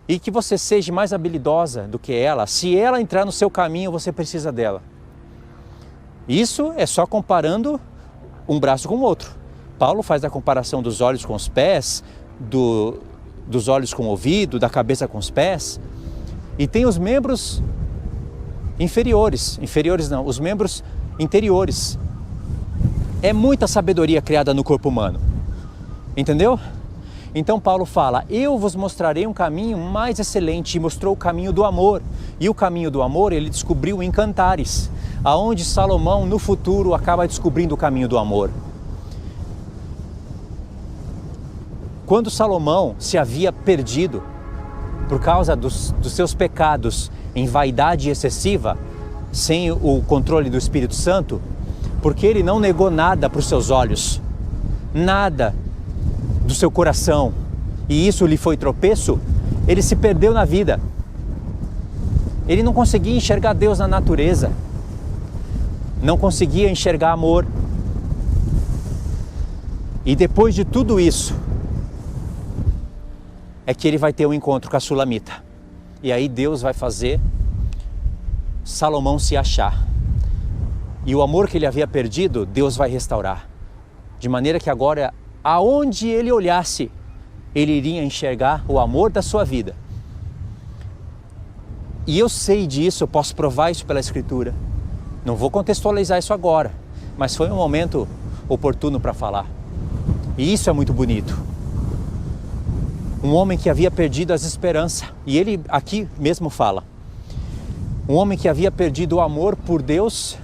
e que você seja mais habilidosa do que ela, se ela entrar no seu caminho, você precisa dela. Isso é só comparando um braço com o outro. Paulo faz a comparação dos olhos com os pés, dos olhos com o ouvido, da cabeça com os pés. E tem os membros inferiores não, os membros interiores. É muita sabedoria criada no corpo humano. Entendeu? Então Paulo fala, eu vos mostrarei um caminho mais excelente, e mostrou o caminho do amor. E o caminho do amor ele descobriu em Cantares, aonde Salomão no futuro acaba descobrindo o caminho do amor. Quando Salomão se havia perdido por causa dos seus pecados em vaidade excessiva, sem o controle do Espírito Santo, porque ele não negou nada para os seus olhos, nada do seu coração, e isso lhe foi tropeço, ele se perdeu na vida. Ele não conseguia enxergar Deus na natureza, não conseguia enxergar amor. E depois de tudo isso, é que ele vai ter um encontro com a Sulamita. E aí Deus vai fazer Salomão se achar. E o amor que ele havia perdido, Deus vai restaurar. De maneira que agora, aonde ele olhasse, ele iria enxergar o amor da sua vida. E eu sei disso, eu posso provar isso pela Escritura. Não vou contextualizar isso agora, mas foi um momento oportuno para falar. E isso é muito bonito. Um homem que havia perdido as esperanças, e ele aqui mesmo fala, um homem que havia perdido o amor por Deus,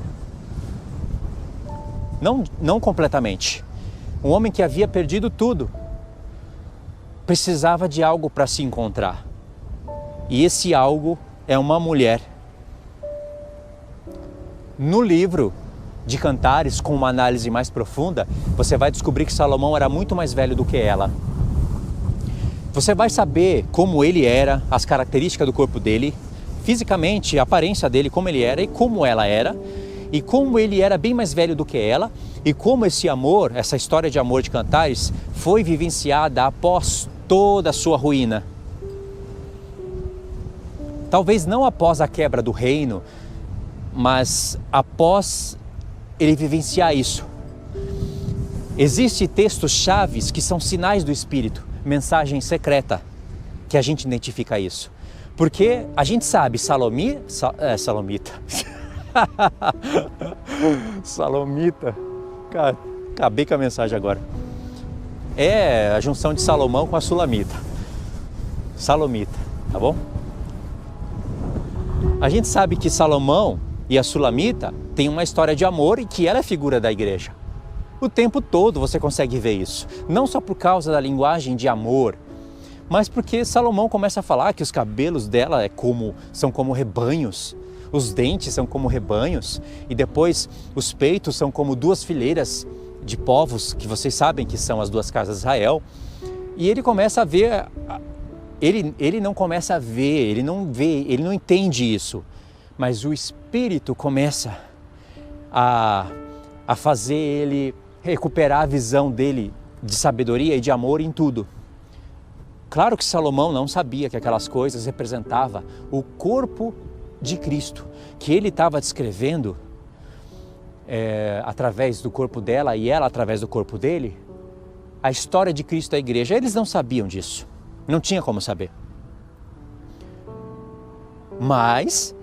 não completamente, um homem que havia perdido tudo, precisava de algo para se encontrar, e esse algo é uma mulher. No livro de Cantares, com uma análise mais profunda, você vai descobrir que Salomão era muito mais velho do que ela. Você vai saber como ele era, as características do corpo dele, fisicamente, a aparência dele, como ele era e como ela era, e como ele era bem mais velho do que ela, e como esse amor, essa história de amor de Cantares, foi vivenciada após toda a sua ruína. Talvez não após a quebra do reino, mas após ele vivenciar isso. Existem textos chaves que são sinais do Espírito, mensagem secreta, que a gente identifica isso. Porque a gente sabe, Salomita. Salomita. Cara, acabei com a mensagem agora. É a junção de Salomão com a Sulamita. Salomita, tá bom? A gente sabe que Salomão e a Sulamita têm uma história de amor e que ela é figura da igreja. O tempo todo você consegue ver isso. Não só por causa da linguagem de amor, mas porque Salomão começa a falar que os cabelos dela são como rebanhos, os dentes são como rebanhos, e depois os peitos são como duas fileiras de povos, que vocês sabem que são as duas casas de Israel. E ele começa a ver, ele não começa a ver, ele não entende isso, mas o Espírito começa a fazer ele recuperar a visão dele de sabedoria e de amor em tudo. Claro que Salomão não sabia que aquelas coisas representavam o corpo de Cristo, que ele estava descrevendo através do corpo dela e ela através do corpo dele, a história de Cristo da igreja. Eles não sabiam disso, não tinha como saber. Mas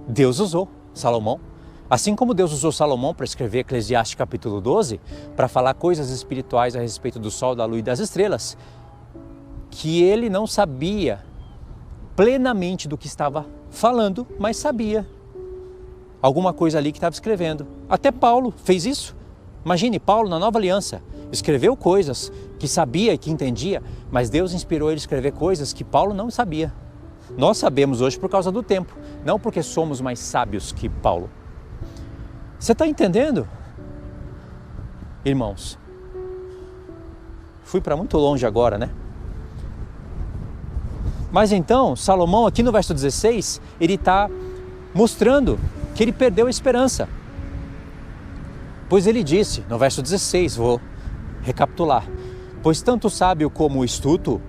Deus usou Salomão. Assim como Deus usou Salomão para escrever Eclesiastes capítulo 12, para falar coisas espirituais a respeito do sol, da lua e das estrelas, que ele não sabia plenamente do que estava falando, mas sabia alguma coisa ali que estava escrevendo. Até Paulo fez isso. Imagine, Paulo na Nova Aliança escreveu coisas que sabia e que entendia, mas Deus inspirou ele a escrever coisas que Paulo não sabia. Nós sabemos hoje por causa do tempo, não porque somos mais sábios que Paulo. Você está entendendo? Irmãos, fui para muito longe agora, né? Mas então, Salomão aqui no verso 16, ele está mostrando que ele perdeu a esperança. Pois ele disse, no verso 16, vou recapitular: pois tanto o sábio como o astuto,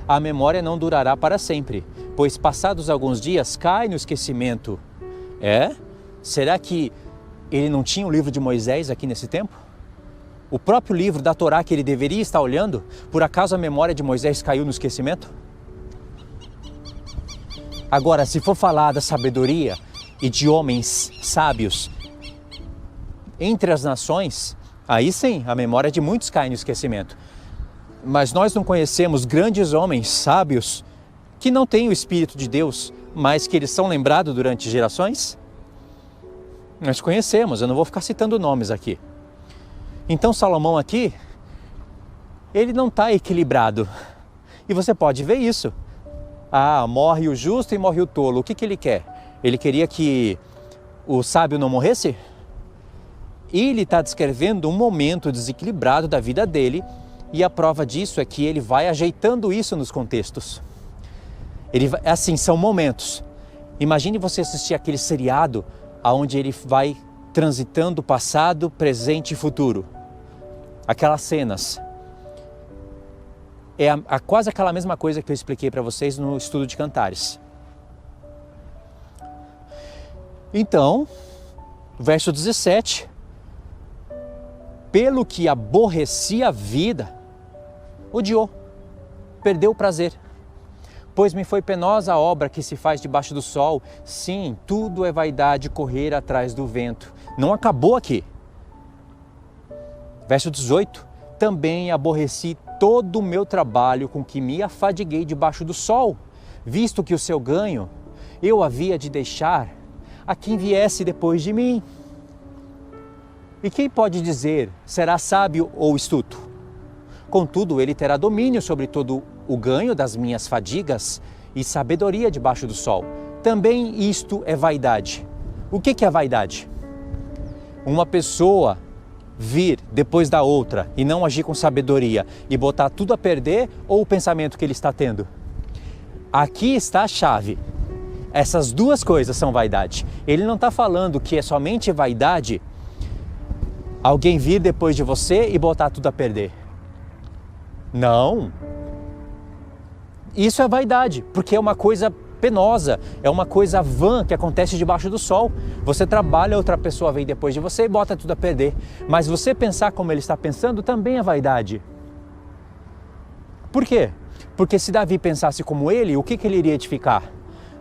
a memória não durará para sempre, pois passados alguns dias cai no esquecimento. Será que ele não tinha o livro de Moisés aqui nesse tempo? O próprio livro da Torá que ele deveria estar olhando, por acaso a memória de Moisés caiu no esquecimento? Agora, se for falar da sabedoria e de homens sábios entre as nações, aí sim, a memória de muitos cai no esquecimento. Mas nós não conhecemos grandes homens sábios que não têm o Espírito de Deus, mas que eles são lembrados durante gerações? Nós conhecemos, eu não vou ficar citando nomes aqui. Então Salomão aqui, ele não está equilibrado. E você pode ver isso. Morre o justo e morre o tolo. O que ele quer? Ele queria que o sábio não morresse? Ele está descrevendo um momento desequilibrado da vida dele, E a prova disso é que ele vai ajeitando isso nos contextos. Assim, são momentos. Imagine você assistir aquele seriado onde ele vai transitando passado, presente e futuro. Aquelas cenas. É quase aquela mesma coisa que eu expliquei para vocês no estudo de Cantares. Então, verso 17. Pelo que aborreci a vida, odiou, perdeu o prazer. Pois me foi penosa a obra que se faz debaixo do sol. Sim, tudo é vaidade correr atrás do vento. Não acabou aqui. Verso 18. Também aborreci todo o meu trabalho com que me afadiguei debaixo do sol, visto que o seu ganho eu havia de deixar a quem viesse depois de mim. E quem pode dizer, será sábio ou astuto? Contudo, ele terá domínio sobre todo o ganho das minhas fadigas e sabedoria debaixo do sol. Também isto é vaidade. O que é vaidade? Uma pessoa vir depois da outra e não agir com sabedoria e botar tudo a perder, ou o pensamento que ele está tendo? Aqui está a chave. Essas duas coisas são vaidade. Ele não está falando que é somente vaidade alguém vir depois de você e botar tudo a perder. Não. Isso é vaidade, porque é uma coisa penosa, é uma coisa vã que acontece debaixo do sol. Você trabalha, outra pessoa vem depois de você e bota tudo a perder. Mas você pensar como ele está pensando também é vaidade. Por quê? Porque se Davi pensasse como ele, o que ele iria edificar?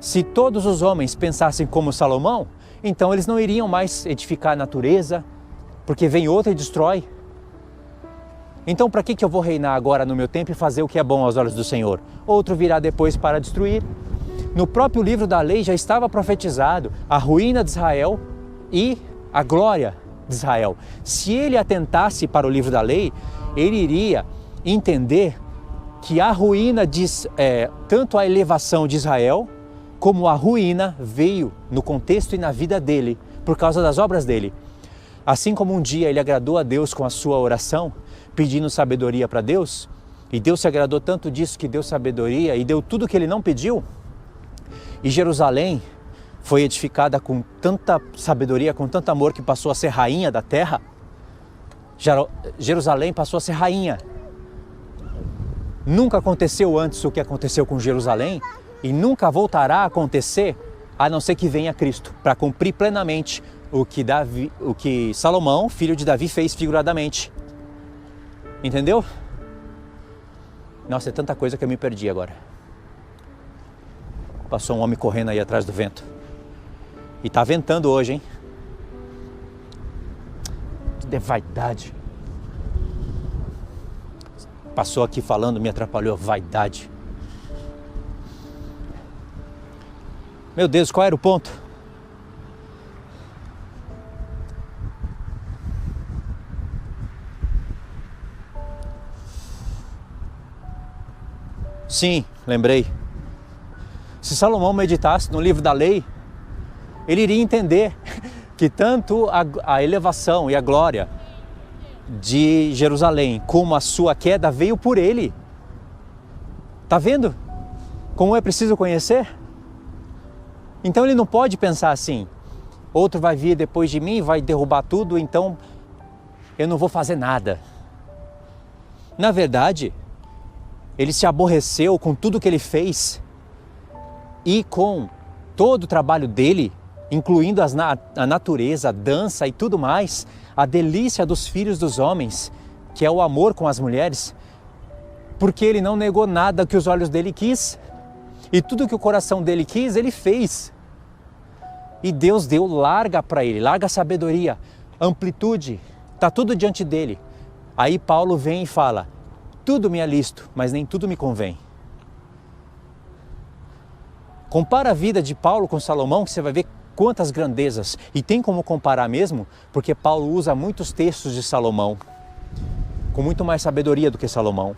Se todos os homens pensassem como Salomão, então eles não iriam mais edificar a natureza, porque vem outro e destrói. Então para que eu vou reinar agora no meu tempo e fazer o que é bom aos olhos do Senhor? Outro virá depois para destruir. No próprio livro da lei já estava profetizado a ruína de Israel e a glória de Israel. Se ele atentasse para o livro da lei, ele iria entender que a ruína diz tanto a elevação de Israel como a ruína veio no contexto e na vida dele por causa das obras dele. Assim como um dia ele agradou a Deus com a sua oração, pedindo sabedoria para Deus, e Deus se agradou tanto disso que deu sabedoria e deu tudo que ele não pediu, e Jerusalém foi edificada com tanta sabedoria, com tanto amor, que passou a ser rainha da terra. Jerusalém passou a ser rainha. Nunca aconteceu antes o que aconteceu com Jerusalém, e nunca voltará a acontecer, a não ser que venha Cristo, para cumprir plenamente o que Salomão, filho de Davi, fez figuradamente. Entendeu? Nossa, é tanta coisa que eu me perdi agora. Passou um homem correndo aí atrás do vento. E tá ventando hoje, hein? Tudo é vaidade. Passou aqui falando, me atrapalhou. Vaidade. Meu Deus, qual era o ponto? Sim, lembrei. Se Salomão meditasse no livro da lei, ele iria entender que tanto a elevação e a glória de Jerusalém como a sua queda veio por ele. Tá vendo como é preciso conhecer? Então ele não pode pensar assim: outro vai vir depois de mim, vai derrubar tudo, então eu não vou fazer nada. Na verdade, ele se aborreceu com tudo que ele fez e com todo o trabalho dele, incluindo a natureza, a dança e tudo mais, a delícia dos filhos dos homens, que é o amor com as mulheres, porque ele não negou nada que os olhos dele quis, e tudo que o coração dele quis, ele fez. E Deus deu larga para ele, larga sabedoria, amplitude, está tudo diante dele. Aí Paulo vem e fala: tudo me é lícito, mas nem tudo me convém. Compara a vida de Paulo com Salomão, que você vai ver quantas grandezas. E tem como comparar mesmo, porque Paulo usa muitos textos de Salomão, com muito mais sabedoria do que Salomão.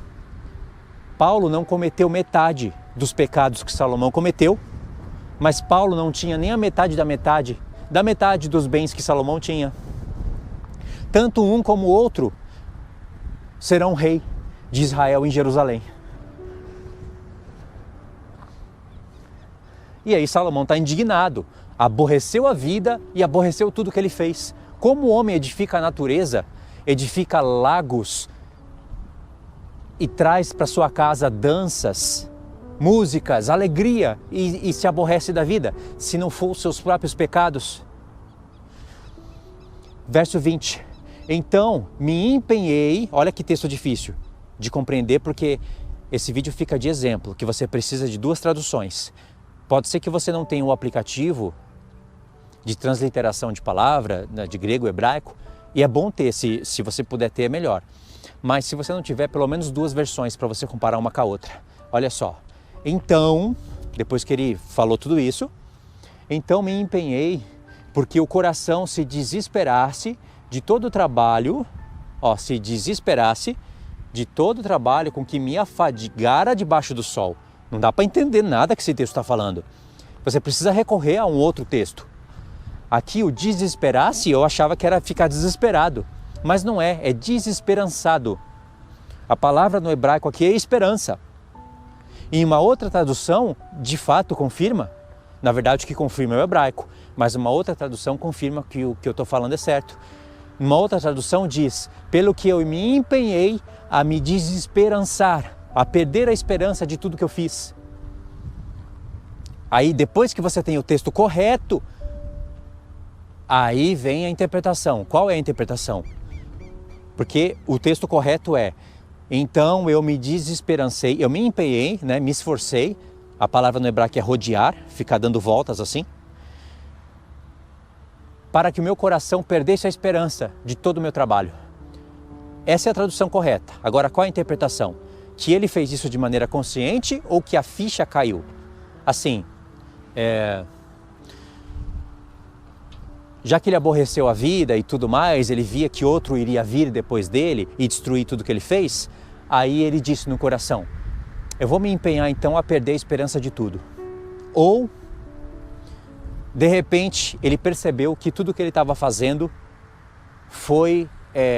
Paulo não cometeu metade dos pecados que Salomão cometeu, mas Paulo não tinha nem a metade da metade dos bens que Salomão tinha. Tanto um como o outro serão rei, de Israel em Jerusalém. E aí Salomão está indignado, aborreceu a vida e aborreceu tudo que ele fez. Como o homem edifica a natureza, edifica lagos e traz para sua casa danças, músicas, alegria e se aborrece da vida, se não for os seus próprios pecados. Verso 20. Então me empenhei, olha que texto difícil de compreender, porque esse vídeo fica de exemplo, que você precisa de 2 traduções. Pode ser que você não tenha o aplicativo de transliteração de palavra, de grego, hebraico, e é bom ter, se você puder ter, é melhor. Mas se você não tiver, pelo menos 2 versões para você comparar uma com a outra. Olha só. Então, depois que ele falou tudo isso, então me empenhei porque o coração se desesperasse de todo o trabalho, se desesperasse de todo o trabalho com que me afadigara debaixo do sol. Não dá para entender nada que esse texto está falando. Você precisa recorrer a um outro texto. Aqui o desesperasse, eu achava que era ficar desesperado, mas não é, é desesperançado. A palavra no hebraico aqui é esperança. Em uma outra tradução, de fato confirma, na verdade o que confirma é o hebraico, mas uma outra tradução confirma que o que eu estou falando é certo. Uma outra tradução diz, pelo que eu me empenhei a me desesperançar, a perder a esperança de tudo que eu fiz. Aí depois que você tem o texto correto, aí vem a interpretação. Qual é a interpretação? Porque o texto correto é, então eu me desesperancei, eu me empenhei, me esforcei, a palavra no hebraico é rodear, ficar dando voltas assim, para que o meu coração perdesse a esperança de todo o meu trabalho. Essa é a tradução correta. Agora, qual é a interpretação? Que ele fez isso de maneira consciente ou que a ficha caiu? Assim, já que ele aborreceu a vida e tudo mais, ele via que outro iria vir depois dele e destruir tudo que ele fez, aí ele disse no coração, eu vou me empenhar então a perder a esperança de tudo. Ou, de repente, ele percebeu que tudo que ele estava fazendo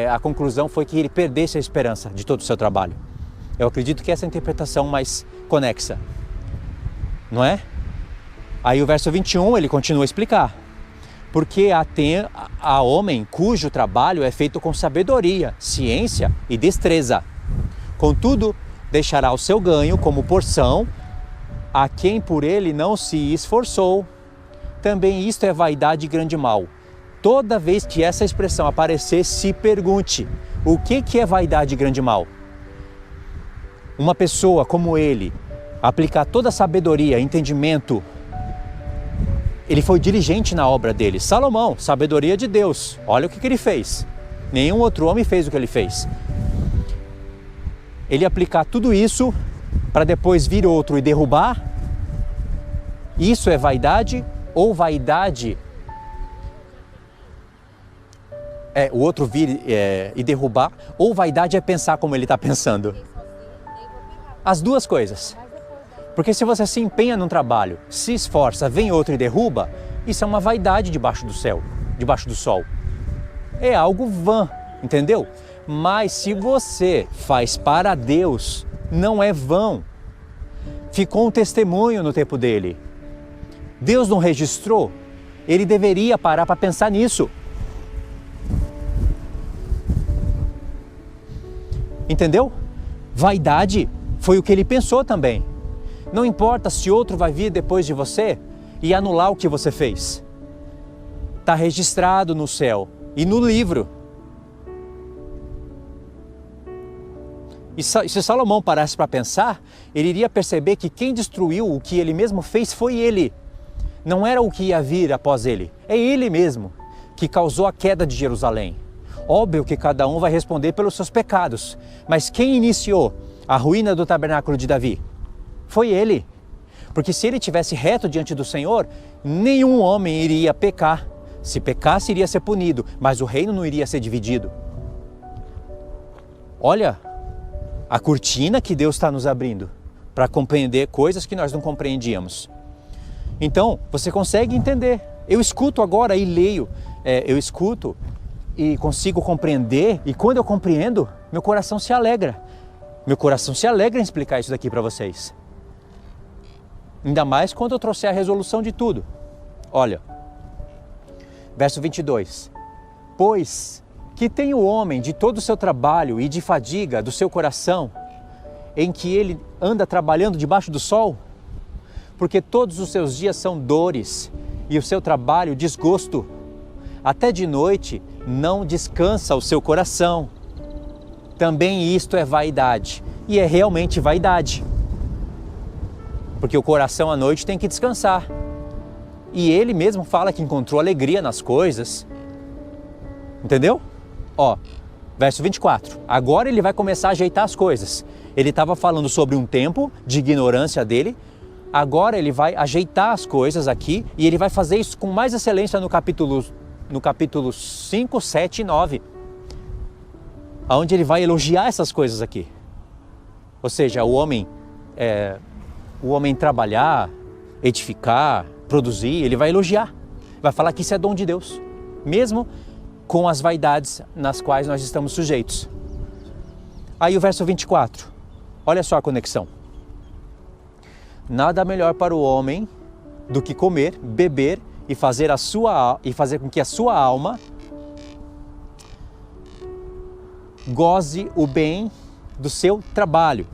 a conclusão foi que ele perdesse a esperança de todo o seu trabalho. Eu acredito que essa é a interpretação mais conexa, não é? Aí o verso 21 ele continua a explicar. Porque há homem cujo trabalho é feito com sabedoria, ciência e destreza. Contudo, deixará o seu ganho como porção a quem por ele não se esforçou. Também isto é vaidade e grande mal. Toda vez que essa expressão aparecer, se pergunte, o que é vaidade e grande mal? Uma pessoa como ele, aplicar toda a sabedoria, entendimento, ele foi diligente na obra dele. Salomão, sabedoria de Deus, olha o que ele fez. Nenhum outro homem fez o que ele fez. Ele aplicar tudo isso para depois vir outro e derrubar, isso é vaidade ou vaidade? O outro vir e derrubar, ou vaidade é pensar como ele está pensando? As duas coisas. Porque se você se empenha num trabalho, se esforça, vem outro e derruba, isso é uma vaidade debaixo do céu, debaixo do sol. É algo vã, entendeu? Mas se você faz para Deus, não é vão. Ficou um testemunho no tempo dele. Deus não registrou, ele deveria parar para pensar nisso. Entendeu? Vaidade foi o que ele pensou também. Não importa se outro vai vir depois de você e anular o que você fez. Está registrado no céu e no livro. E se Salomão parasse para pensar, ele iria perceber que quem destruiu o que ele mesmo fez foi ele. Não era o que ia vir após ele. É ele mesmo que causou a queda de Jerusalém. Óbvio que cada um vai responder pelos seus pecados. Mas quem iniciou a ruína do tabernáculo de Davi? Foi ele. Porque se ele estivesse reto diante do Senhor, nenhum homem iria pecar. Se pecasse, iria ser punido, mas o reino não iria ser dividido. Olha a cortina que Deus está nos abrindo para compreender coisas que nós não compreendíamos. Então, você consegue entender. Eu escuto agora e leio, eu escuto e consigo compreender, e quando eu compreendo, meu coração se alegra. Meu coração se alegra em explicar isso daqui para vocês. Ainda mais quando eu trouxer a resolução de tudo. Olha, verso 22. Pois que tem o homem de todo o seu trabalho e de fadiga do seu coração, em que ele anda trabalhando debaixo do sol? Porque todos os seus dias são dores e o seu trabalho desgosto. Até de noite não descansa o seu coração. Também isto é vaidade, e é realmente vaidade. Porque o coração à noite tem que descansar. E ele mesmo fala que encontrou alegria nas coisas. Entendeu? Ó, verso 24. Agora ele vai começar a ajeitar as coisas. Ele estava falando sobre um tempo de ignorância dele. Agora ele vai ajeitar as coisas aqui e ele vai fazer isso com mais excelência no capítulo 5, 7 e 9. Onde ele vai elogiar essas coisas aqui. Ou seja, o homem trabalhar, edificar, produzir, ele vai elogiar. Vai falar que isso é dom de Deus. Mesmo com as vaidades nas quais nós estamos sujeitos. Aí o verso 24. Olha só a conexão. Nada melhor para o homem do que comer, beber e fazer com que a sua alma goze o bem do seu trabalho.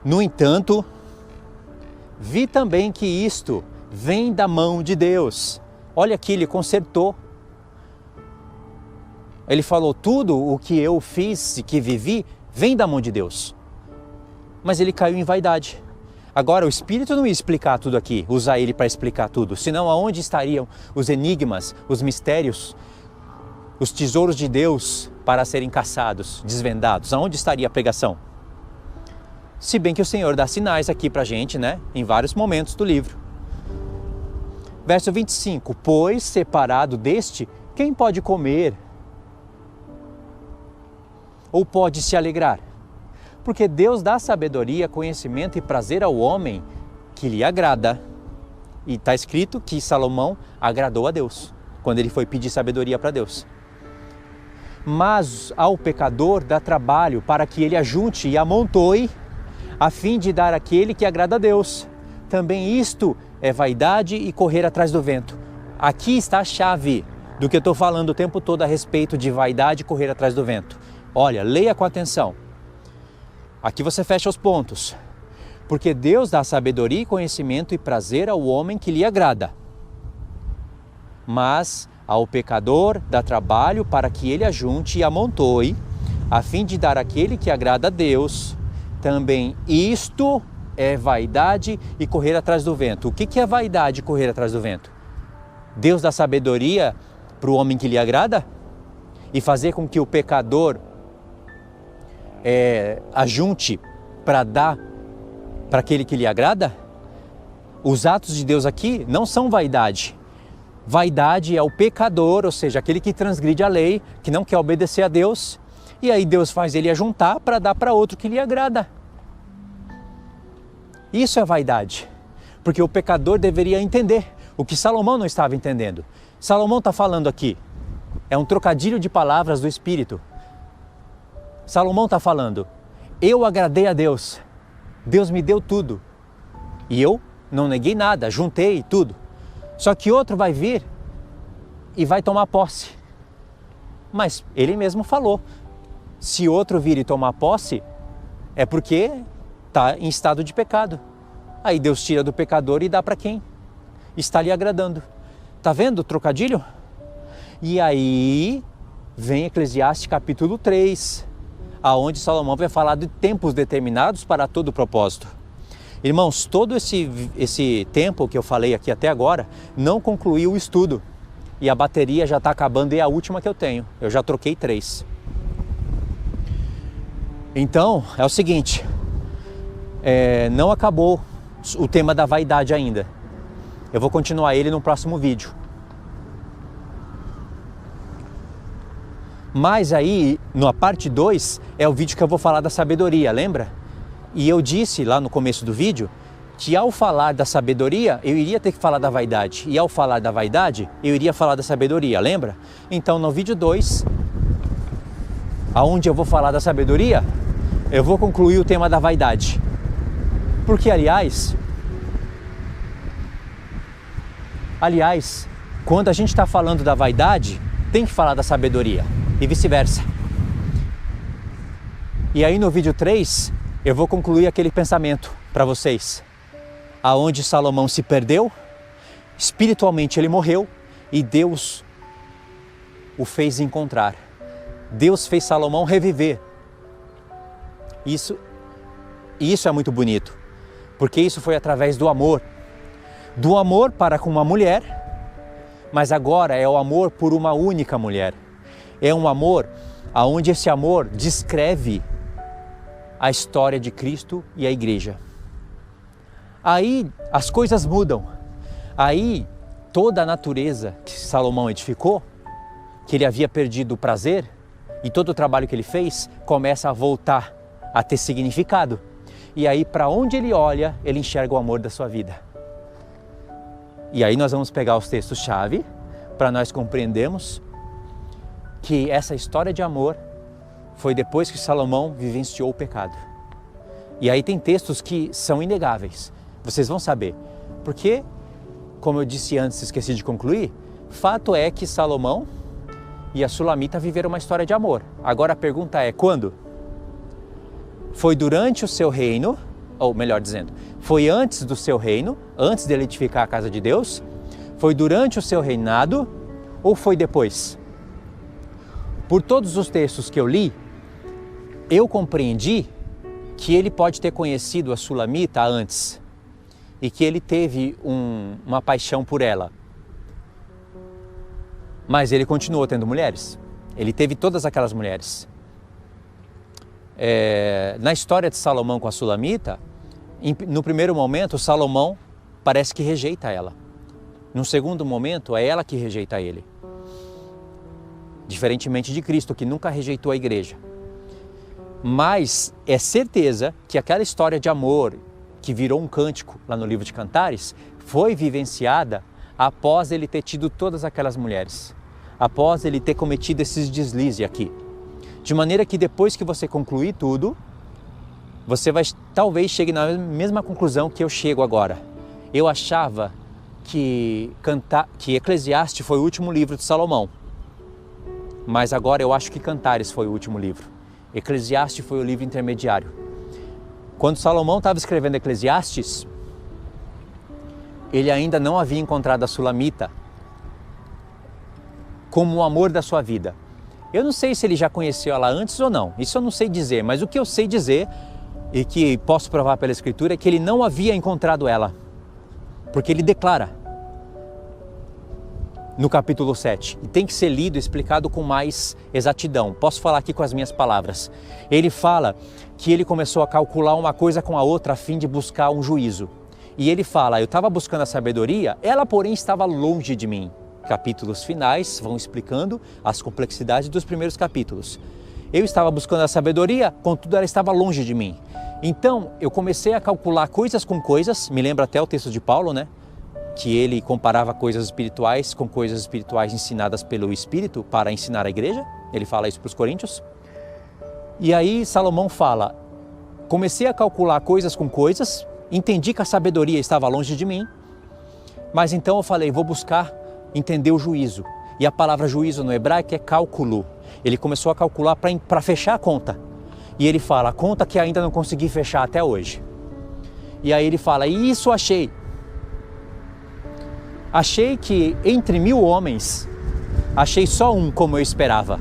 No entanto, vi também que isto vem da mão de Deus. Olha aqui, ele consertou. Ele falou, tudo o que eu fiz e que vivi vem da mão de Deus. Mas ele caiu em vaidade. Agora, o Espírito não ia explicar tudo aqui, usar ele para explicar tudo. Senão, aonde estariam os enigmas, os mistérios, os tesouros de Deus para serem caçados, desvendados? Aonde estaria a pregação? Se bem que o Senhor dá sinais aqui para a gente, né? Em vários momentos do livro. Verso 25. Pois, separado deste, quem pode comer? Ou pode se alegrar? Porque Deus dá sabedoria, conhecimento e prazer ao homem que lhe agrada. E está escrito que Salomão agradou a Deus, quando ele foi pedir sabedoria para Deus. Mas ao pecador dá trabalho para que ele ajunte e amontoe, a fim de dar àquele que agrada a Deus. Também isto é vaidade e correr atrás do vento. Aqui está a chave do que eu estou falando o tempo todo a respeito de vaidade e correr atrás do vento. Olha, leia com atenção. Aqui você fecha os pontos. Porque Deus dá sabedoria, conhecimento e prazer ao homem que lhe agrada. Mas ao pecador dá trabalho para que ele ajunte e amontoe, a fim de dar àquele que agrada a Deus. Também isto é vaidade e correr atrás do vento. O que é vaidade e correr atrás do vento? Deus dá sabedoria para o homem que lhe agrada? E fazer com que o pecador ajunte para dar para aquele que lhe agrada? Os atos de Deus aqui não são vaidade. Vaidade é o pecador, ou seja, aquele que transgride a lei, que não quer obedecer a Deus. E aí Deus faz ele ajuntar para dar para outro que lhe agrada. Isso é vaidade, porque o pecador deveria entender o que Salomão não estava entendendo. Salomão está falando aqui, é um trocadilho de palavras do Espírito. Salomão está falando, eu agradei a Deus, Deus me deu tudo, e eu não neguei nada, juntei tudo. Só que outro vai vir e vai tomar posse. Mas ele mesmo falou, se outro vir e tomar posse, é porque está em estado de pecado. Aí Deus tira do pecador e dá para quem está lhe agradando. Tá vendo o trocadilho? E aí vem Eclesiastes capítulo 3, aonde Salomão vai falar de tempos determinados para todo propósito. Irmãos, todo esse tempo que eu falei aqui até agora não concluiu o estudo. E a bateria já está acabando e é a última que eu tenho. Eu já troquei 3. Então, é o seguinte, não acabou o tema da vaidade ainda. Eu vou continuar ele no próximo vídeo. Mas aí, na parte 2, é o vídeo que eu vou falar da sabedoria, lembra? E eu disse lá no começo do vídeo que ao falar da sabedoria, eu iria ter que falar da vaidade. E ao falar da vaidade, eu iria falar da sabedoria, lembra? Então no vídeo 2, aonde eu vou falar da sabedoria, eu vou concluir o tema da vaidade. Porque, aliás, quando a gente está falando da vaidade, tem que falar da sabedoria e vice-versa. E aí no vídeo 3, eu vou concluir aquele pensamento para vocês. Aonde Salomão se perdeu, espiritualmente ele morreu e Deus o fez encontrar. Deus fez Salomão reviver. Isso é muito bonito, porque isso foi através do amor para com uma mulher, mas agora é o amor por uma única mulher. É um amor aonde esse amor descreve a história de Cristo e a igreja. Aí as coisas mudam. Aí toda a natureza que Salomão edificou, que ele havia perdido o prazer, e todo o trabalho que ele fez começa a voltar a ter significado. E aí para onde ele olha, ele enxerga o amor da sua vida. E aí nós vamos pegar os textos-chave para nós compreendermos que essa história de amor foi depois que Salomão vivenciou o pecado. E aí tem textos que são inegáveis. Vocês vão saber. Porque, como eu disse antes, esqueci de concluir, fato é que Salomão e a Sulamita viveram uma história de amor. Agora a pergunta é, quando? Foi durante o seu reino, ou melhor dizendo, foi antes do seu reino, antes dele edificar a casa de Deus? Foi durante o seu reinado ou foi depois? Por todos os textos que eu li, eu compreendi que ele pode ter conhecido a Sulamita antes e que ele teve uma paixão por ela. Mas ele continuou tendo mulheres. Ele teve todas aquelas mulheres. Na história de Salomão com a Sulamita, no primeiro momento, Salomão parece que rejeita ela. No segundo momento, é ela que rejeita ele. Diferentemente de Cristo, que nunca rejeitou a igreja. Mas é certeza que aquela história de amor, que virou um cântico lá no livro de Cantares, foi vivenciada após ele ter tido todas aquelas mulheres. Após ele ter cometido esses deslizes aqui. De maneira que depois que você concluir tudo, você talvez chegue na mesma conclusão que eu chego agora. Eu achava que Eclesiastes foi o último livro de Salomão. Mas agora eu acho que Cantares foi o último livro. Eclesiastes foi o livro intermediário. Quando Salomão estava escrevendo Eclesiastes, ele ainda não havia encontrado a Sulamita como o amor da sua vida. Eu não sei se ele já conheceu ela antes ou não, isso eu não sei dizer, mas o que eu sei dizer, e que posso provar pela Escritura, é que ele não havia encontrado ela, porque ele declara no capítulo 7, e tem que ser lido e explicado com mais exatidão. Posso falar aqui com as minhas palavras. Ele fala que ele começou a calcular uma coisa com a outra a fim de buscar um juízo. E ele fala, eu estava buscando a sabedoria, ela porém estava longe de mim. Capítulos finais vão explicando as complexidades dos primeiros capítulos. Eu estava buscando a sabedoria, contudo ela estava longe de mim. Então eu comecei a calcular coisas com coisas, me lembra até o texto de Paulo, né? Que ele comparava coisas espirituais com coisas espirituais ensinadas pelo Espírito para ensinar a igreja. Ele fala isso para os coríntios. E aí Salomão fala, comecei a calcular coisas com coisas, entendi que a sabedoria estava longe de mim, mas então eu falei, vou buscar entender o juízo. E a palavra juízo no hebraico é cálculo. Ele começou a calcular para fechar a conta. E ele fala, a conta que ainda não consegui fechar até hoje. E aí ele fala, e isso achei. Achei que entre 1000 homens, achei só um como eu esperava.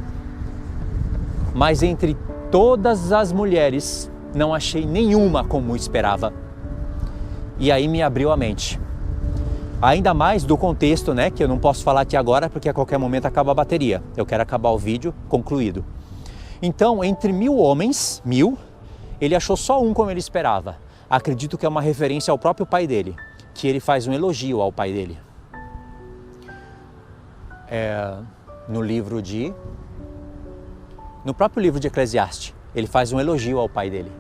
Mas entre todas as mulheres, não achei nenhuma como eu esperava. E aí me abriu a mente. Ainda mais do contexto, né, que eu não posso falar aqui agora, porque a qualquer momento acaba a bateria. Eu quero acabar o vídeo concluído. Então, entre 1000 homens, 1000, ele achou só um como ele esperava. Acredito que é uma referência ao próprio pai dele, que ele faz um elogio ao pai dele. No próprio livro de Eclesiastes, ele faz um elogio ao pai dele.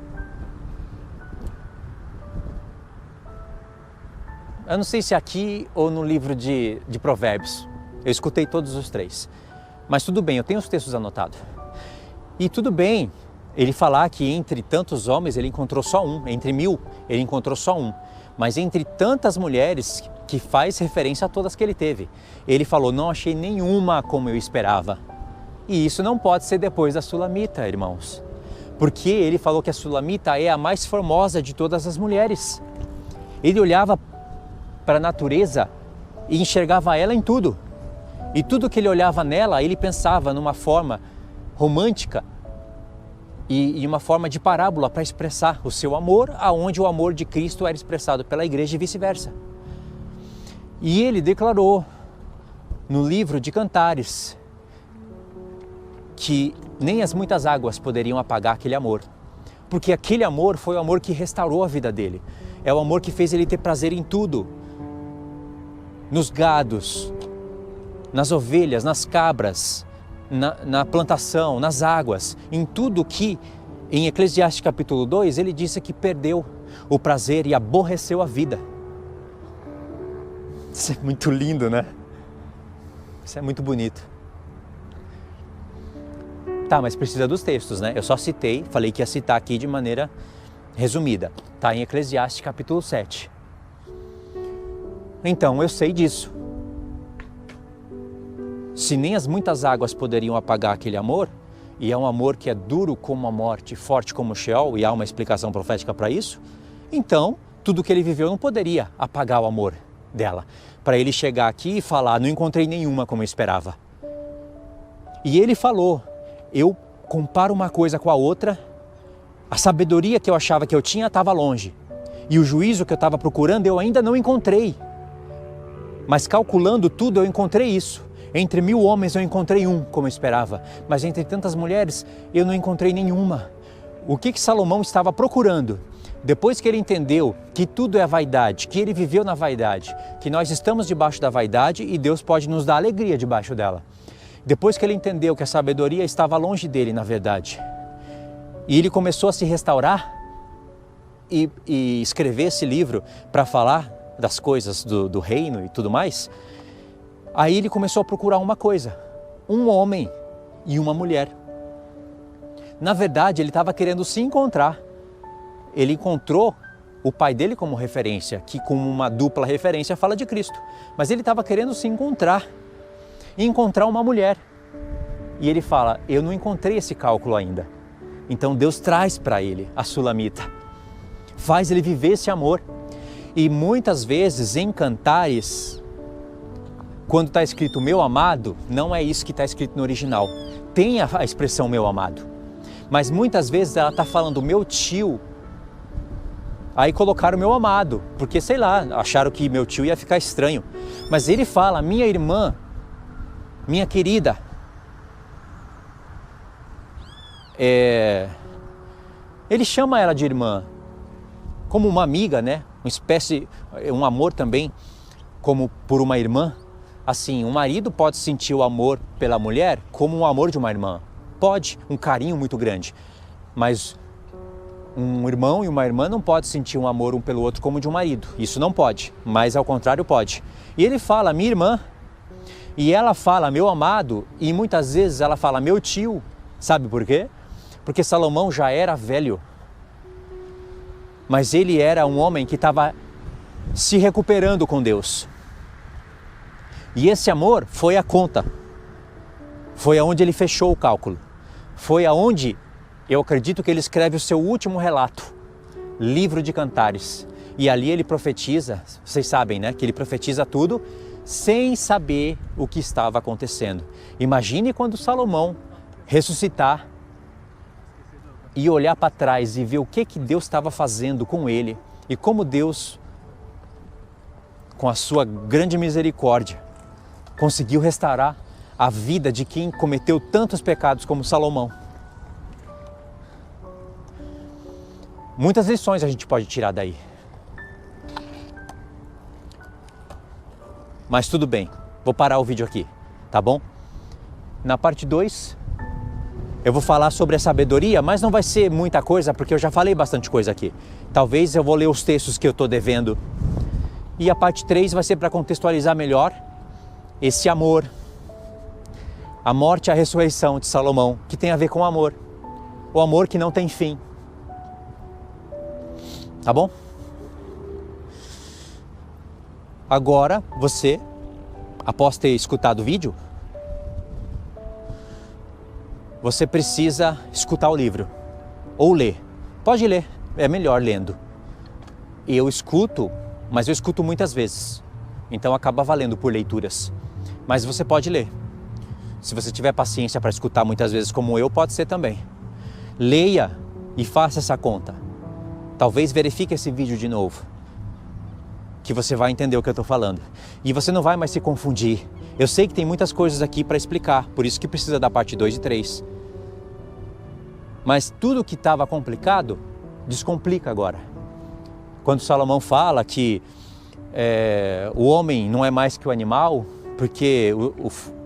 Eu não sei se aqui ou no livro de Provérbios. Eu escutei todos os três. Mas tudo bem, eu tenho os textos anotados. E tudo bem ele falar que entre tantos homens ele encontrou só um, entre 1000 ele encontrou só um. Mas entre tantas mulheres, que faz referência a todas que ele teve, ele falou, não achei nenhuma como eu esperava. E isso não pode ser depois da Sulamita, irmãos. Porque ele falou que a Sulamita é a mais formosa de todas as mulheres. Ele olhava para a natureza e enxergava ela em tudo. E tudo que ele olhava nela, ele pensava numa forma romântica e uma forma de parábola para expressar o seu amor, aonde o amor de Cristo era expressado pela igreja e vice-versa. E ele declarou no livro de Cantares que nem as muitas águas poderiam apagar aquele amor. Porque aquele amor foi o amor que restaurou a vida dele. É o amor que fez ele ter prazer em tudo. Nos gados, nas ovelhas, nas cabras, na plantação, nas águas, em tudo que, em Eclesiastes capítulo 2, ele disse que perdeu o prazer e aborreceu a vida. Isso é muito lindo, né? Isso é muito bonito. Tá, mas precisa dos textos, né? Eu só citei, falei que ia citar aqui de maneira resumida. Tá em Eclesiastes capítulo 7. Então, eu sei disso. Se nem as muitas águas poderiam apagar aquele amor, e é um amor que é duro como a morte, forte como o Sheol, e há uma explicação profética para isso, então, tudo que ele viveu não poderia apagar o amor dela. Para ele chegar aqui e falar, não encontrei nenhuma como eu esperava. E ele falou, eu comparo uma coisa com a outra, a sabedoria que eu achava que eu tinha estava longe, e o juízo que eu estava procurando eu ainda não encontrei. Mas calculando tudo, eu encontrei isso. Entre 1000 homens eu encontrei um, como eu esperava. Mas entre tantas mulheres, eu não encontrei nenhuma. O que Salomão estava procurando? Depois que ele entendeu que tudo é vaidade, que ele viveu na vaidade, que nós estamos debaixo da vaidade e Deus pode nos dar alegria debaixo dela. Depois que ele entendeu que a sabedoria estava longe dele, na verdade, e ele começou a se restaurar e escrever esse livro para falar das coisas do reino e tudo mais, aí ele começou a procurar uma coisa, um homem e uma mulher. Na verdade, ele estava querendo se encontrar. Ele encontrou o pai dele como referência, que com uma dupla referência fala de Cristo. Mas ele estava querendo se encontrar e encontrar uma mulher. E ele fala, eu não encontrei esse cálculo ainda. Então Deus traz para ele a Sulamita, faz ele viver esse amor. E muitas vezes em Cantares, quando está escrito meu amado, não é isso que está escrito no original. Tem a expressão meu amado, mas muitas vezes ela está falando meu tio, aí colocaram meu amado, porque sei lá, acharam que meu tio ia ficar estranho. Mas ele fala minha irmã, minha querida. Ele chama ela de irmã, como uma amiga, né? Uma espécie, um amor também, como por uma irmã. Assim, um marido pode sentir o amor pela mulher como um amor de uma irmã. Pode, um carinho muito grande. Mas um irmão e uma irmã não pode sentir um amor um pelo outro como de um marido. Isso não pode, mas ao contrário pode. E ele fala, minha irmã, e ela fala, meu amado, e muitas vezes ela fala, meu tio. Sabe por quê? Porque Salomão já era velho. Mas ele era um homem que estava se recuperando com Deus. E esse amor foi a conta. Foi aonde ele fechou o cálculo. Foi aonde eu acredito que ele escreve o seu último relato, livro de Cantares. E ali ele profetiza, vocês sabem, né? Que ele profetiza tudo sem saber o que estava acontecendo. Imagine quando Salomão ressuscitar e olhar para trás e ver o que Deus estava fazendo com ele e como Deus, com a sua grande misericórdia, conseguiu restaurar a vida de quem cometeu tantos pecados como Salomão. Muitas lições a gente pode tirar daí. Mas tudo bem, vou parar o vídeo aqui, tá bom? Na parte 2, eu vou falar sobre a sabedoria, mas não vai ser muita coisa, porque eu já falei bastante coisa aqui. Talvez eu vou ler os textos que eu estou devendo E a parte 3 vai ser para contextualizar melhor esse amor, a morte e a ressurreição de Salomão, que tem a ver com o amor que não tem fim. Tá bom? Agora você, após ter escutado o vídeo, você precisa escutar o livro ou ler. Pode ler, é melhor lendo. Eu escuto, mas eu escuto muitas vezes, então acaba valendo por leituras. Mas você pode ler. Se você tiver paciência para escutar muitas vezes como eu, pode ser também. Leia e faça essa conta. Talvez verifique esse vídeo de novo, que você vai entender o que eu estou falando. E você não vai mais se confundir. Eu sei que tem muitas coisas aqui para explicar, por isso que precisa da parte 2 e 3. Mas tudo que estava complicado, descomplica agora. Quando Salomão fala que o homem não é mais que o animal, porque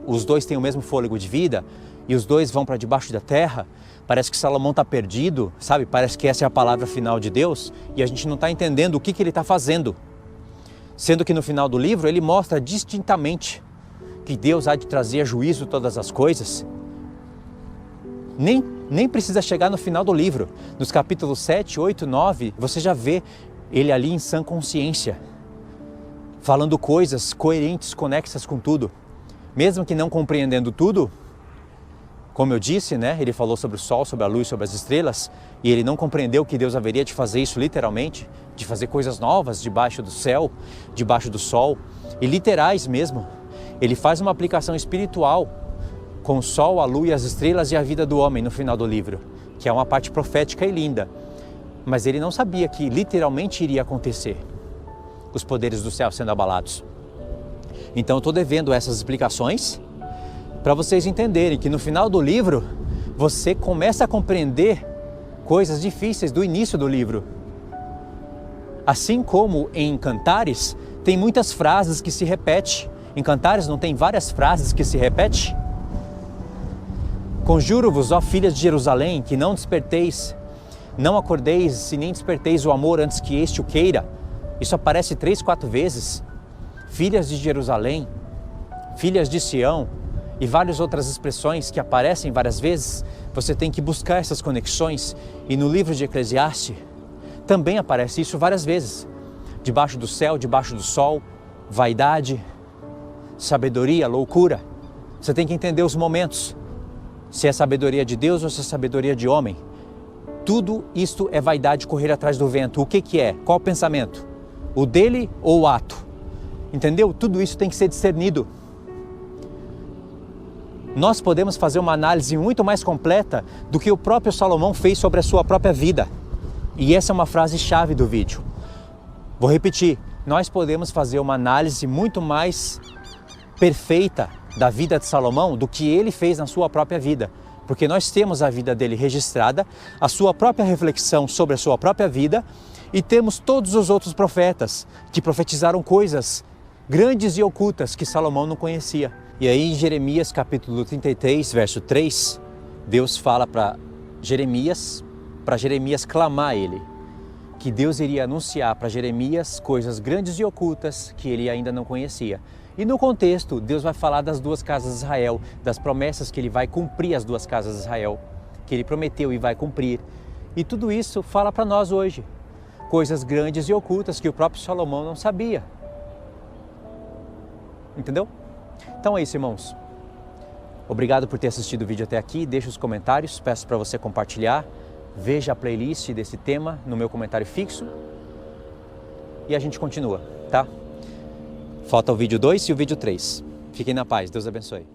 os dois têm o mesmo fôlego de vida e os dois vão para debaixo da terra, parece que Salomão está perdido, sabe? Parece que essa é a palavra final de Deus e a gente não está entendendo o que ele está fazendo. Sendo que no final do livro ele mostra distintamente que Deus há de trazer a juízo todas as coisas. Nem precisa chegar no final do livro. Nos capítulos 7, 8, 9, você já vê ele ali em sã consciência, falando coisas coerentes, conexas com tudo. Mesmo que não compreendendo tudo, como eu disse, né? Ele falou sobre o sol, sobre a luz, sobre as estrelas, e ele não compreendeu que Deus haveria de fazer isso literalmente, de fazer coisas novas debaixo do céu, debaixo do sol, e literais mesmo. Ele faz uma aplicação espiritual com o sol, a lua e as estrelas e a vida do homem no final do livro, que é uma parte profética e linda. Mas ele não sabia que literalmente iria acontecer, os poderes do céu sendo abalados. Então eu estou devendo essas explicações para vocês entenderem que no final do livro você começa a compreender coisas difíceis do início do livro. Assim como em Cantares tem muitas frases que se repetem. Em Cantares não tem várias frases que se repetem? Conjuro-vos, ó filhas de Jerusalém, que não desperteis, não acordeis e nem desperteis o amor antes que este o queira. Isso aparece 3, 4 vezes. Filhas de Jerusalém, filhas de Sião e várias outras expressões que aparecem várias vezes. Você tem que buscar essas conexões e no livro de Eclesiastes também aparece isso várias vezes. Debaixo do céu, debaixo do sol, vaidade, sabedoria, loucura. Você tem que entender os momentos, se é sabedoria de Deus ou se é sabedoria de homem. Tudo isto é vaidade, correr atrás do vento. O que é? Qual o pensamento? O dele ou o ato? Entendeu? Tudo isso tem que ser discernido. Nós podemos fazer uma análise muito mais completa do que o próprio Salomão fez sobre a sua própria vida. E essa é uma frase-chave do vídeo. Vou repetir. Nós podemos fazer uma análise muito mais perfeita da vida de Salomão do que ele fez na sua própria vida. Porque nós temos a vida dele registrada, a sua própria reflexão sobre a sua própria vida, e temos todos os outros profetas que profetizaram coisas grandes e ocultas que Salomão não conhecia. E aí em Jeremias capítulo 33, verso 3, Deus fala para Jeremias clamar a ele, que Deus iria anunciar para Jeremias coisas grandes e ocultas que ele ainda não conhecia. E no contexto, Deus vai falar das duas casas de Israel, das promessas que ele vai cumprir as duas casas de Israel, que ele prometeu e vai cumprir. E tudo isso fala para nós hoje, coisas grandes e ocultas que o próprio Salomão não sabia. Entendeu? Então é isso, irmãos. Obrigado por ter assistido o vídeo até aqui. Deixa os comentários, peço para você compartilhar. Veja a playlist desse tema no meu comentário fixo. E a gente continua, tá? Falta o vídeo 2 e o vídeo 3. Fiquem na paz. Deus abençoe.